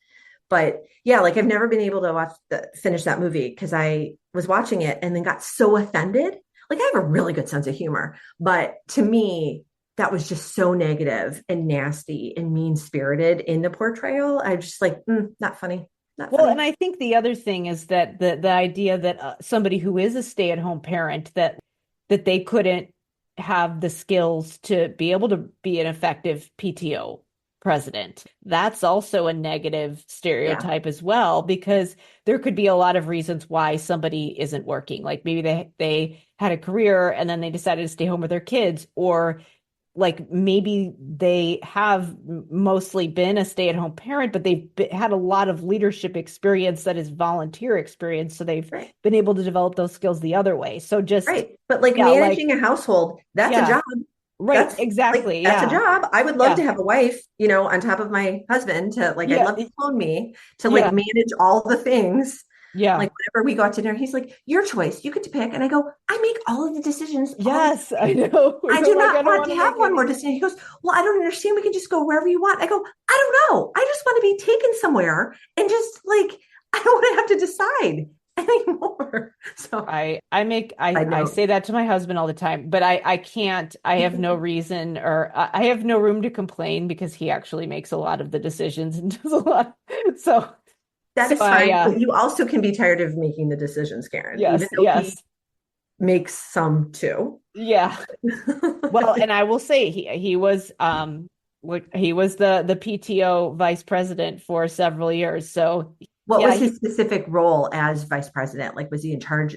But yeah, like I've never been able to finish that movie because I was watching it and then got so offended. Like I have a really good sense of humor, but to me, that was just so negative and nasty and mean spirited in the portrayal. I just like, not funny, not Well, funny. and I think the other thing is that the idea that somebody who is a stay-at-home parent that they couldn't have the skills to be able to be an effective PTO president. That's also a negative Yeah, stereotype as well, because there could be a lot of reasons why somebody isn't working. Like maybe they had a career and then they decided to stay home with their kids, or like maybe they have mostly been a stay-at-home parent, but they've had a lot of leadership experience that is volunteer experience. So they've right. been able to develop those skills the other way. So just, Right. But like yeah, like, managing a household, that's a yeah, job. right, That's like, exactly. that's a Yeah, job. I would love yeah, to have a wife, on top of my husband to like, I'd yeah, love to clone me to like yeah, manage all the things. yeah. Like whenever we go out to dinner, he's like, your choice, you get to pick. And I go, I make all of the decisions all the Yes, I time. know. I You're do like, I not don't want want to to have make one more any. decision. He goes, well, I don't understand. We can just go wherever you want. I go, I don't know. I just want to be taken somewhere and just like, I don't want to have to decide anymore. So I I know. say that to my husband all the time, but I can't, I have no reason, or I have no room to complain because he actually makes a lot of the decisions and does a lot. So That so is I fine, but you also can be tired of making the decisions, Karen, even yes, though he yes. makes some too. Yeah. Well, and I will say he was he was the PTO vice president for several years. So What yeah, was his specific role as vice president? Like, was he in charge?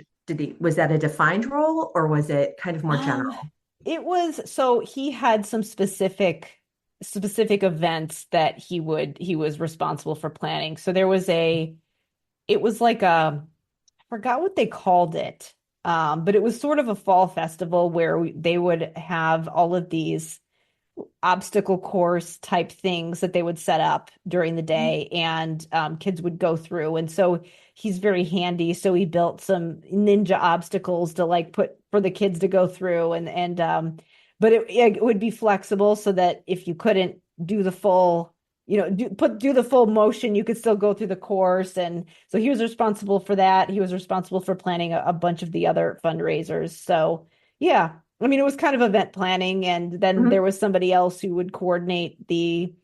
Was that a defined role or was it kind of more um general? it was, so he had some specific events that he was responsible for planning. So there was it was like I forgot what they called it. But it was sort of a fall festival where they would have all of these obstacle course type things that they would set up during the day, and kids would go through. And so he's very handy. So he built some ninja obstacles to like put for the kids to go through, and but it would be flexible so that if you couldn't do the full, do the full motion, you could still go through the course. And so he was responsible for that. He was responsible for planning a bunch of the other fundraisers. So yeah, I mean, it was kind of event planning, and then there Mhm. was somebody else who would coordinate the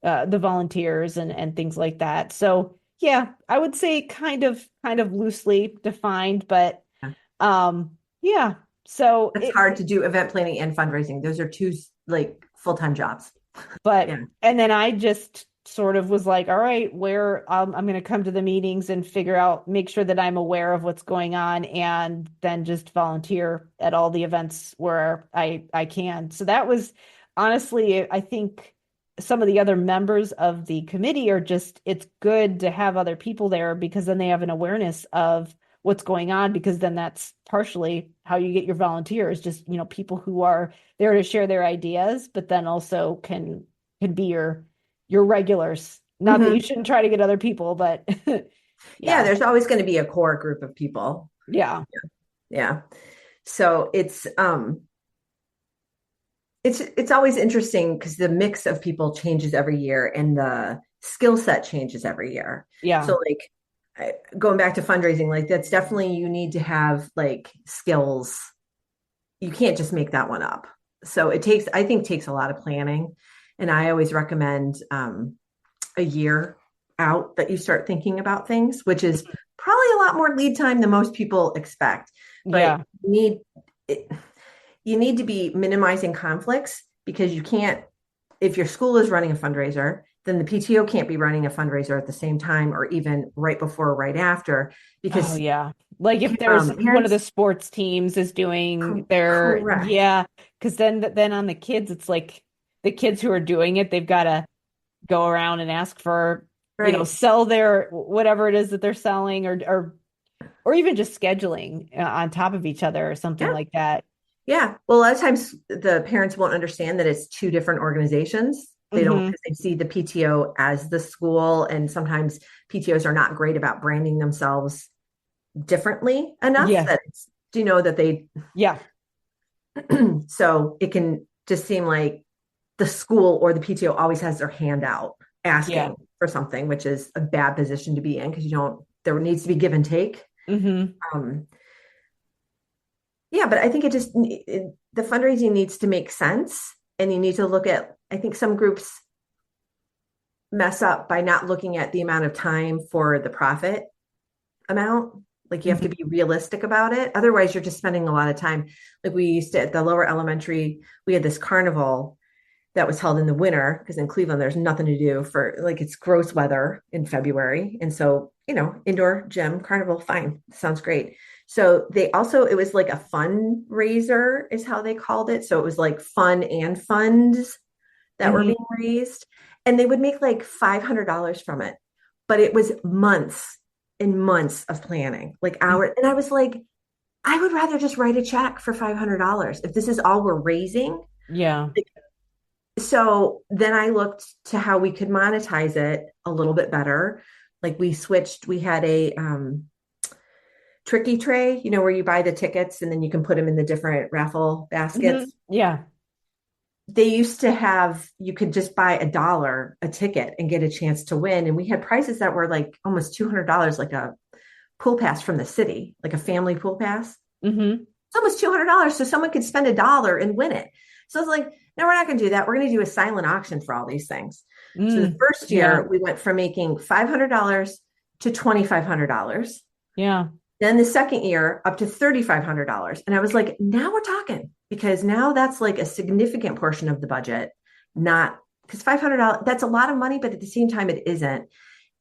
volunteers and things like that. So yeah, I would say kind of loosely defined, but Yeah. yeah. So It's hard to do event planning and fundraising. Those are two like full-time jobs. but Yeah. and then I just sort of was like, all right, where I'm going to come to the meetings and figure out, make sure that I'm aware of what's going on, and then just volunteer at all the events where I can. So that was honestly, I think some of the other members of the committee are just, it's good to have other people there because then they have an awareness of what's going on, because then that's partially how you get your volunteers, just, people who are there to share their ideas, but then also can be your regulars. Not that you Hmm. shouldn't try to get other people, but Yeah, yeah, there's always going to be a core group of people. yeah, Yeah. So it's always interesting because the mix of people changes every year and the skill set changes every year. Yeah. So like going back to fundraising, like that's definitely, you need to have like skills. You can't just make that one up. So I think takes a lot of planning. And I always recommend a year out that you start thinking about things, which is probably a lot more lead time than most people expect. But Yeah. you need to be minimizing conflicts, because you can't, if your school is running a fundraiser, then the PTO can't be running a fundraiser at the same time, or even right before or right after, Oh because yeah. Like if there's one of the parents, sports teams is doing their, correct, yeah, because then on the kids, it's like the kids who are doing it, they've got to go around and ask for, right, sell their whatever it is that they're selling, or even just scheduling on top of each other or something yeah. like that. Yeah. Well, a lot of times the parents won't understand that it's two different organizations. They don't, Hmm. because they see the PTO as the school. And sometimes PTOs are not great about branding themselves differently enough Yeah. that do you know that they, Yeah. so it can just seem like the school or the PTO always has their hand out Yeah. asking for something, which is a bad position to be in, because there needs to be give and take. Hmm. Um, Yeah, but I think the fundraising needs to make sense, and you need to look at, I think some groups mess up by not looking at the amount of time for the profit amount. Like you have to Hmm. be realistic about it. Otherwise, you're just spending a lot of time. Like we used to at the lower elementary, we had this carnival that was held in the winter, because in Cleveland there's nothing to do, for like it's gross weather in February. And so, indoor gym carnival, fine. Sounds great. So it was like a fundraiser is how they called it. So it was like fun and funds that were being Hmm. raised. And they would make like $500 from it. But it was months and months of planning, like hours. And I was like, I would rather just write a check for $500 if this is all we're raising. Yeah. So then I looked to how we could monetize it a little bit better. Like we had a tricky tray, where you buy the tickets and then you can put them in the different raffle Hmm. baskets. Yeah. They used to have, you could just buy $1 a ticket and get a chance to win. And we had prices that were like almost $200, like a pool pass from the city, like a family pool pass. Hmm. It's almost $200. So someone could spend $1 and win it. So it's like, no, we're not going to do that. We're going to do a silent auction for all these things. So the first Yeah. year we went from making $500 to $2,500. Yeah. Then the second year up to $3,500. And I was like, now we're talking, because now that's like a significant portion of the budget, not because $500, that's a lot of money, but at the same time, it isn't.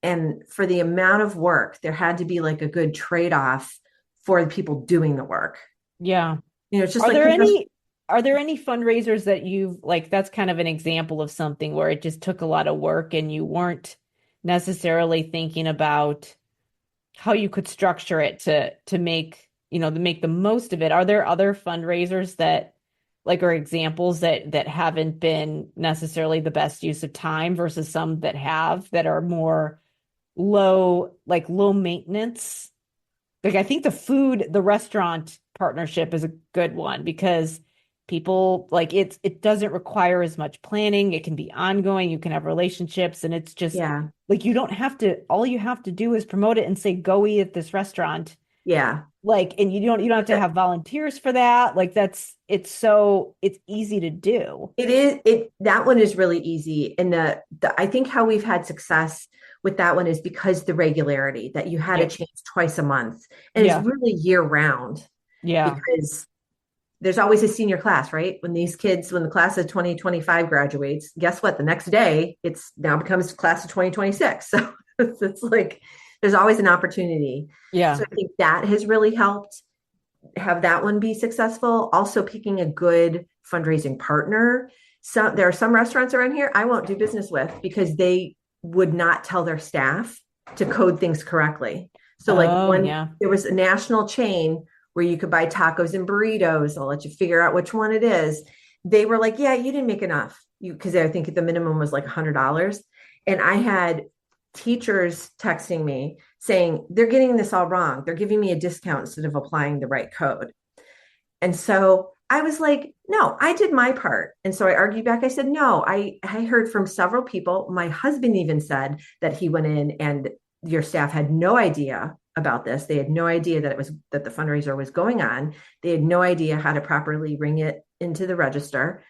And for the amount of work, there had to be like a good trade-off for the people doing the work. Yeah. It's just Are like there compressed. any are there any fundraisers that you've like that's kind of an example of something where it just took a lot of work and you weren't necessarily thinking about how you could structure it to make, to make the most of it? Are there other fundraisers that like are examples that haven't been necessarily the best use of time versus some that have that are more low maintenance? Like I think the restaurant partnership is a good one because people like it doesn't require as much planning. It can be ongoing. You can have relationships and it's just Yeah. like you don't have to, all you have to do is promote it and say, go eat at this restaurant. Yeah. Like, and you don't have to have volunteers for that. Like it's easy to do. That one is really easy. And I think how we've had success with that one is because the regularity that you had a Yep. chance twice a month, and it's Yeah. really year round, Yeah. because there's always a senior class, right? When the class of 2025 graduates, guess what? The next day, it's now becomes class of 2026. So it's like there's always an opportunity. So Yeah. I think that has really helped have that one be successful. Also, picking a good fundraising partner. There are some restaurants around here I won't do business with because they would not tell their staff to code things correctly. So, like Oh, when yeah. there was a national chain where you could buy tacos and burritos, I'll let you figure out which one it is. They were like, "Yeah, you didn't make enough," because I think the minimum was like $100, and I had teachers texting me saying they're getting this all wrong. They're giving me a discount instead of applying the right code. And so I was like, no, I did my part. And so I argued back. I said, no, I heard from several people. My husband even said that he went in and your staff had no idea about this. They had no idea that the fundraiser was going on. They had no idea how to properly ring it into the register.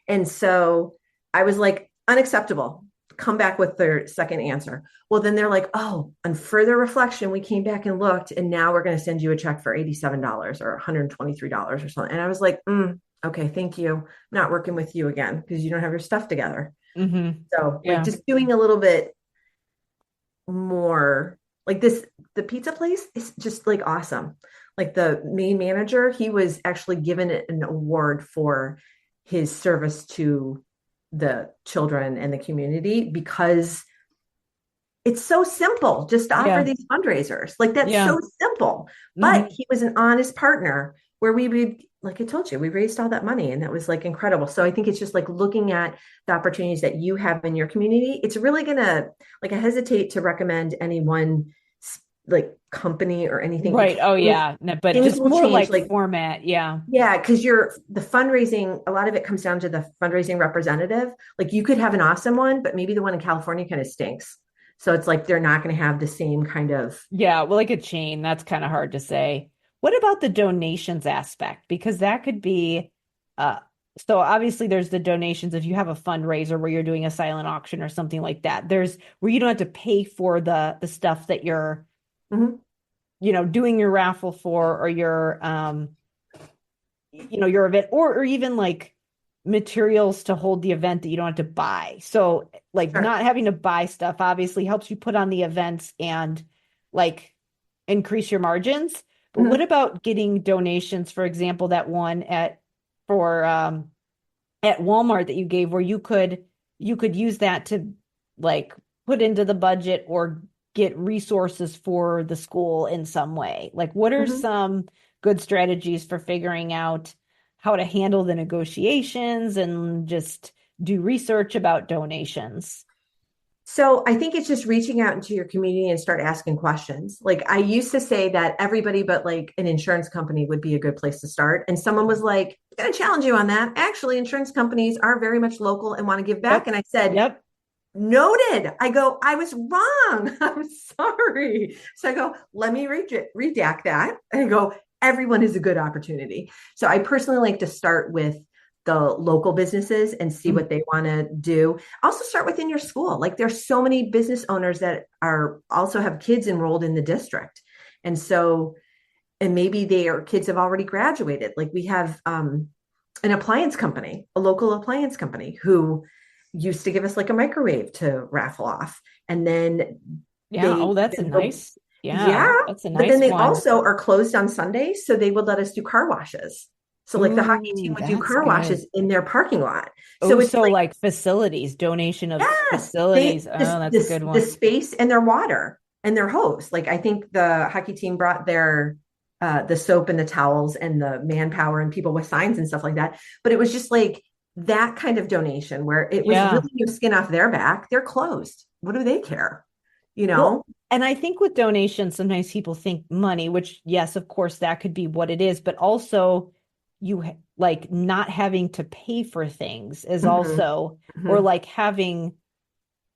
And so I was like, unacceptable. Come back with their second answer. Well, then they're like, oh, on further reflection, we came back and looked, and now we're going to send you a check for $87 or $123 or something. And I was like, okay, thank you. I'm not working with you again because you don't have your stuff together. So, like, Yeah. just doing a little bit more like this. The pizza place is just like awesome. Like the main manager, he was actually given an award for his service to the children and the community because it's so simple just to offer Yeah. these fundraisers. Like that's Yeah. so simple. But Hmm. he was an honest partner where we would, like I told you, we raised all that money and that was like incredible. So I think it's just like looking at the opportunities that you have in your community. It's really gonna, like, I hesitate to recommend any one like company or anything Right. because Oh, yeah. No, but things just will more change. like Like, format. Yeah. yeah, because you're the fundraising, a lot of it comes down to the fundraising representative. Like you could have an awesome one, but maybe the one in California kind of stinks. So it's like they're not going to have the same kind of. Yeah. Well, like a chain, that's kind of hard to say. What about the donations aspect? Because that could be, uh, so obviously there's the donations if you have a fundraiser where you're doing a silent auction or something like that. There's where you don't have to pay for the stuff that you're, Mhm. doing your raffle for, or your your event, or even like materials to hold the event that you don't have to buy. So like Sure. not having to buy stuff obviously helps you put on the events and like increase your margins. But what Mhm. about getting donations, for example, that one for at Walmart that you gave where you could use that to like put into the budget or get resources for the school in some way. Like what are Mhm. some good strategies for figuring out how to handle the negotiations and just do research about donations? So I think it's just reaching out into your community and start asking questions. Like I used to say that everybody but like an insurance company would be a good place to start. And someone was like, I'm going to challenge you on that. Actually, insurance companies are very much local and want to give back. Yep. And I said, Yep. noted. I go, I was wrong. I'm sorry. So I go, let me redact that. And I go, everyone is a good opportunity. So I personally like to start with the local businesses and see Mhm. what they want to do. Also start within your school. Like there's so many business owners that are also have kids enrolled in the district. And so, and maybe their kids have already graduated. Like we have an appliance company, a local appliance company who used to give us like a microwave to raffle off. And then Yeah. Oh, that's a then they'll, nice, yeah, yeah, that's a but then nice they one. also are closed on Sundays. So they would let us do car washes. So like the hockey team Ooh, would do that's car good. washes in their parking lot. So Oh, it's so like, like facilities, donation of yes, facilities. Oh, that's a good the one. space and their water and their hose. Like I think the hockey team brought their the soap and the towels and the manpower and people with signs and stuff like that. But it was just like that kind of donation where it was Yeah. really no skin off their back. They're closed. What do they care? You Well, know? and I think with donations, sometimes people think money, which yes, of course, that could be what it is, but also like not having to pay for things is Hmm. also, or Hmm. like having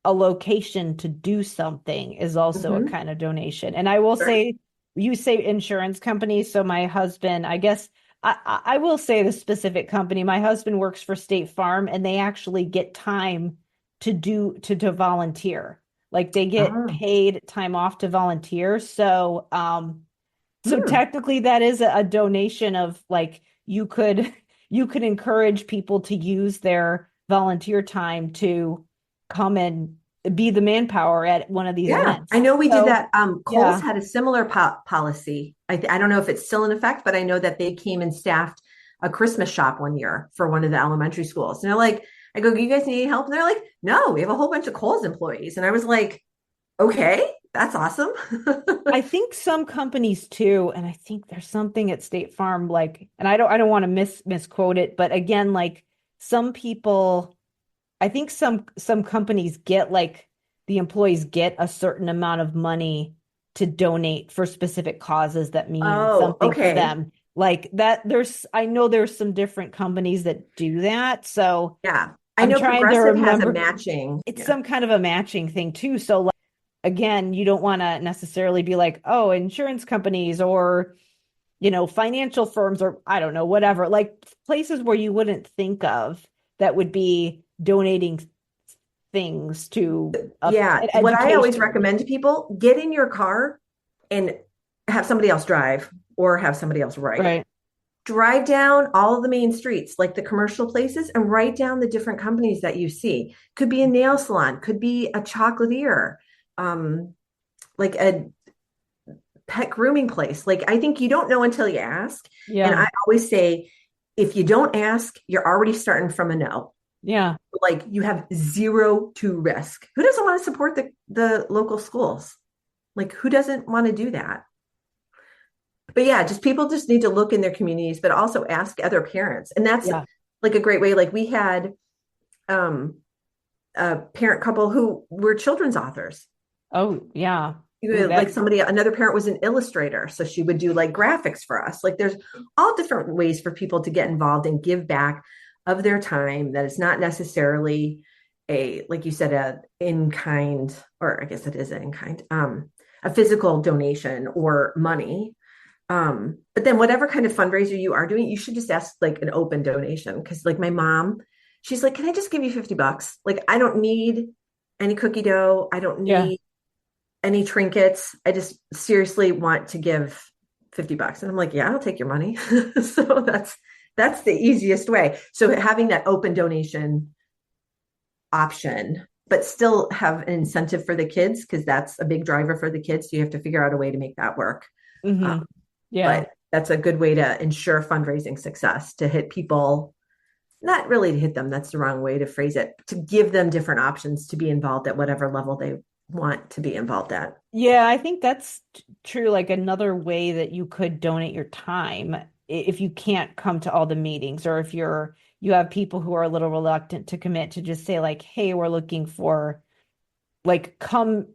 a location to do something is also a Hmm. kind of donation. And I will Sure. say, you say insurance companies. So my husband, I guess I will say the specific company. My husband works for State Farm and they actually get time to volunteer. Like they get Oh. paid time off to volunteer. So Hmm. technically that is a donation of like you could encourage people to use their volunteer time to come and be the manpower at one of these Yeah, I events. know we did So that. Kohl's yeah. had a similar policy. I don't know if it's still in effect, but I know that they came and staffed a Christmas shop one year for one of the elementary schools. And they're like, I go, you guys need any help? And they're like, no, we have a whole bunch of Kohl's employees. And I was like, okay, that's awesome. I think some companies too, and I think there's something at State Farm like, and I don't want to misquote it, but again, like some people, I think some companies get like the employees get a certain amount of money to donate for specific causes that mean Oh, something for okay. them. like that. I know there's some different companies that do that. So Yeah. I I'm know trying to Progressive has a remember. matching. It's Yeah. some kind of a matching thing too. So like, again, you don't want to necessarily be like, oh, insurance companies or, financial firms or I don't know, whatever, like places where you wouldn't think of that would be donating things to Yeah. an What I always education. recommend to people, get in your car and have somebody else drive or have somebody else write. Right. Drive down all of the main streets, like the commercial places, and write down the different companies that you see. Could be a nail salon, could be a chocolatier, um, like a pet grooming place. Like I think you don't know until you ask. And Yeah. I always say, if you don't ask, you're already starting from a no. Yeah. Like you have zero to risk. Who doesn't want to support the local schools? Like who doesn't want to do that? But yeah, just people just need to look in their communities, but also ask other parents. And that's Yeah. like a great way. Like we had um, a parent couple who were children's authors. Oh, yeah. Ooh, Like another parent was an illustrator. So she would do like graphics for us. Like there's all different ways for people to get involved and give back of their time that it's not necessarily like you said, a in kind, or I guess it is an in kind, a physical donation or money. But then whatever kind of fundraiser you are doing, you should just ask like an open donation. Cause like my mom, she's like, can I just give you $50? Like, I don't need any cookie dough. I don't yeah. need any trinkets. I just seriously want to give $50. And I'm like, yeah, I'll take your money. So that's the easiest way. So having that open donation option, but still have an incentive for the kids, because that's a big driver for the kids. So you have to figure out a way to make that work. Hmm. Um, Yeah. but that's a good way to ensure fundraising success, to hit people, not really to hit them, that's the wrong way to phrase it, to give them different options to be involved at whatever level they want to be involved at. Yeah, I think that's true. Like another way that you could donate your time if you can't come to all the meetings, or if you have people who are a little reluctant to commit, to just say like, hey, we're looking for like come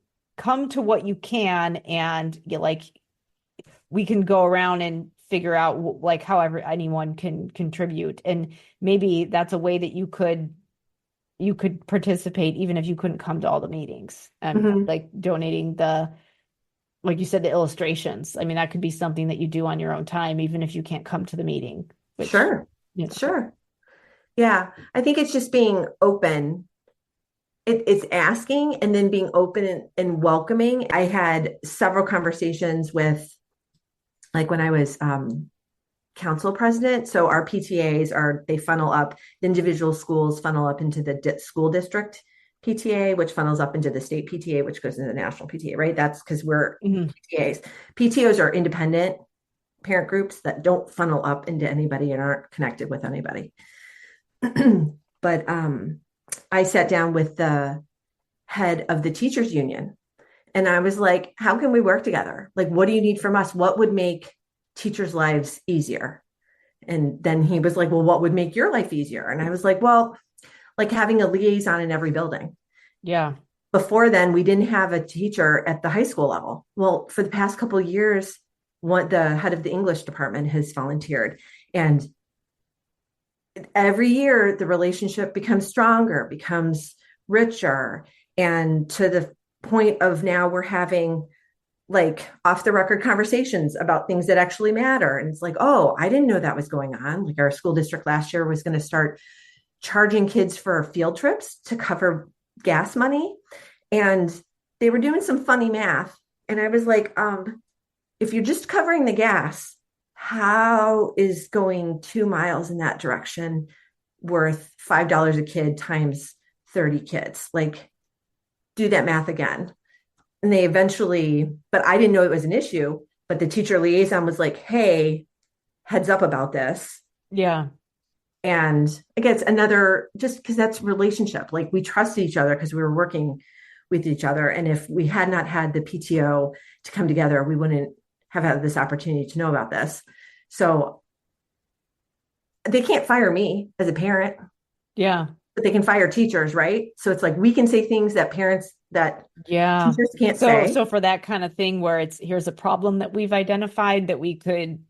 to what you can, and like we can go around and figure out like however anyone can contribute. And maybe that's a way that you could participate even if you couldn't come to all the meetings, and Mm-hmm. like donating like you said, the illustrations. I mean, that could be something that you do on your own time, even if you can't come to the meeting, which, Sure. you know, Sure. Yeah. I think it's just being open. It's asking and then being open and welcoming. I had several conversations with, like when I was council president. So our PTAs they funnel up, the individual schools funnel up into the school district PTA, which funnels up into the state PTA, which goes into the national PTA, right? That's because we're mhm. PTAs. PTOs are independent parent groups that don't funnel up into anybody and aren't connected with anybody. But I sat down with the head of the teachers union and I was like, how can we work together? Like, what do you need from us? What would make teachers' lives easier? And then he was like, well, what would make your life easier? And I was like, well, like having a liaison in every building. Yeah. Before then, we didn't have a teacher at the high school level. Well, for the past couple of years, the head of the English department has volunteered. And every year, the relationship becomes stronger, becomes richer. And to the point of now we're having like off the record conversations about things that actually matter. And it's like, oh, I didn't know that was going on. Like our school district last year was going to start charging kids for field trips to cover gas money. And they were doing some funny math. And I was like, if you're just covering the gas, how is going 2 miles in that direction worth $5 a kid times 30 kids? Like, do that math again. And they eventually, but I didn't know it was an issue. But the teacher liaison was like, hey, heads up about this. Yeah. And again, it's another, just because that's relationship. Like we trusted each other because we were working with each other. And if we had not had the PTO to come together, we wouldn't have had this opportunity to know about this. So they can't fire me as a parent, Yeah. but they can fire teachers, right? So it's like we can say things that Yeah. teachers can't So say. so for that kind of thing where it's here's a problem that we've identified that we could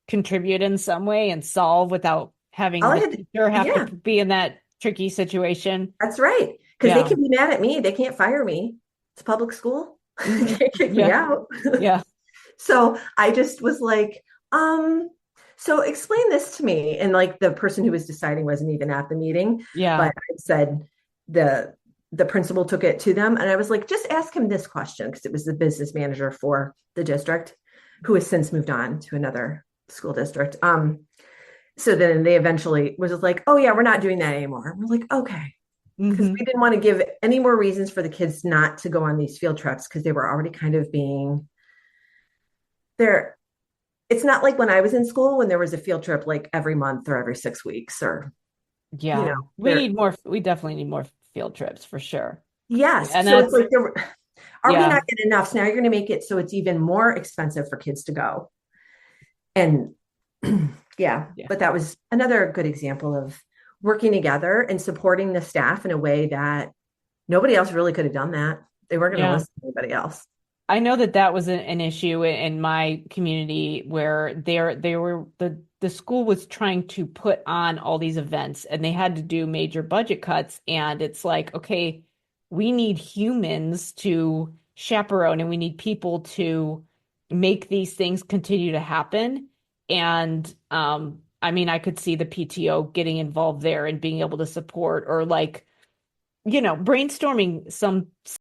contribute in some way and solve without having All I the had, teacher have to yeah, be in that tricky situation. that's right. Because they Yeah. can be mad at me. They can't fire me. It's public school. Hmm. Can't kick me Yeah. out. Yeah. So I just was like, so explain this to me. And like the person who was deciding wasn't even at the meeting, Yeah. but I said the the principal took it to them and I was like, just ask him this question because it was the business manager for the district who has since moved on to another school district. So then they eventually was like, oh yeah, we're not doing that anymore. We're like, okay. Because we Hmm. didn't want to give any more reasons for the kids not to go on these field trips because they were already kind of being there. It's not like when I was in school when there was a field trip like every month or every 6 weeks or, you know, Yeah. there. We definitely need more field trips for sure. Yes. And So it's that's, like they're already yeah. not getting enough. So now you're going to make it so it's even more expensive for kids to go. And yeah, Yeah. but that was another good example of working together and supporting the staff in a way that nobody else really could have done that. They weren't going to Yeah. listen to anybody else. I know that that was an issue in my community where they were the school was trying to put on all these events and they had to do major budget cuts and it's like, okay, we need humans to chaperone and we need people to make these things continue to happen. And I mean, I could see the PTO getting involved there and being able to support or like, brainstorming some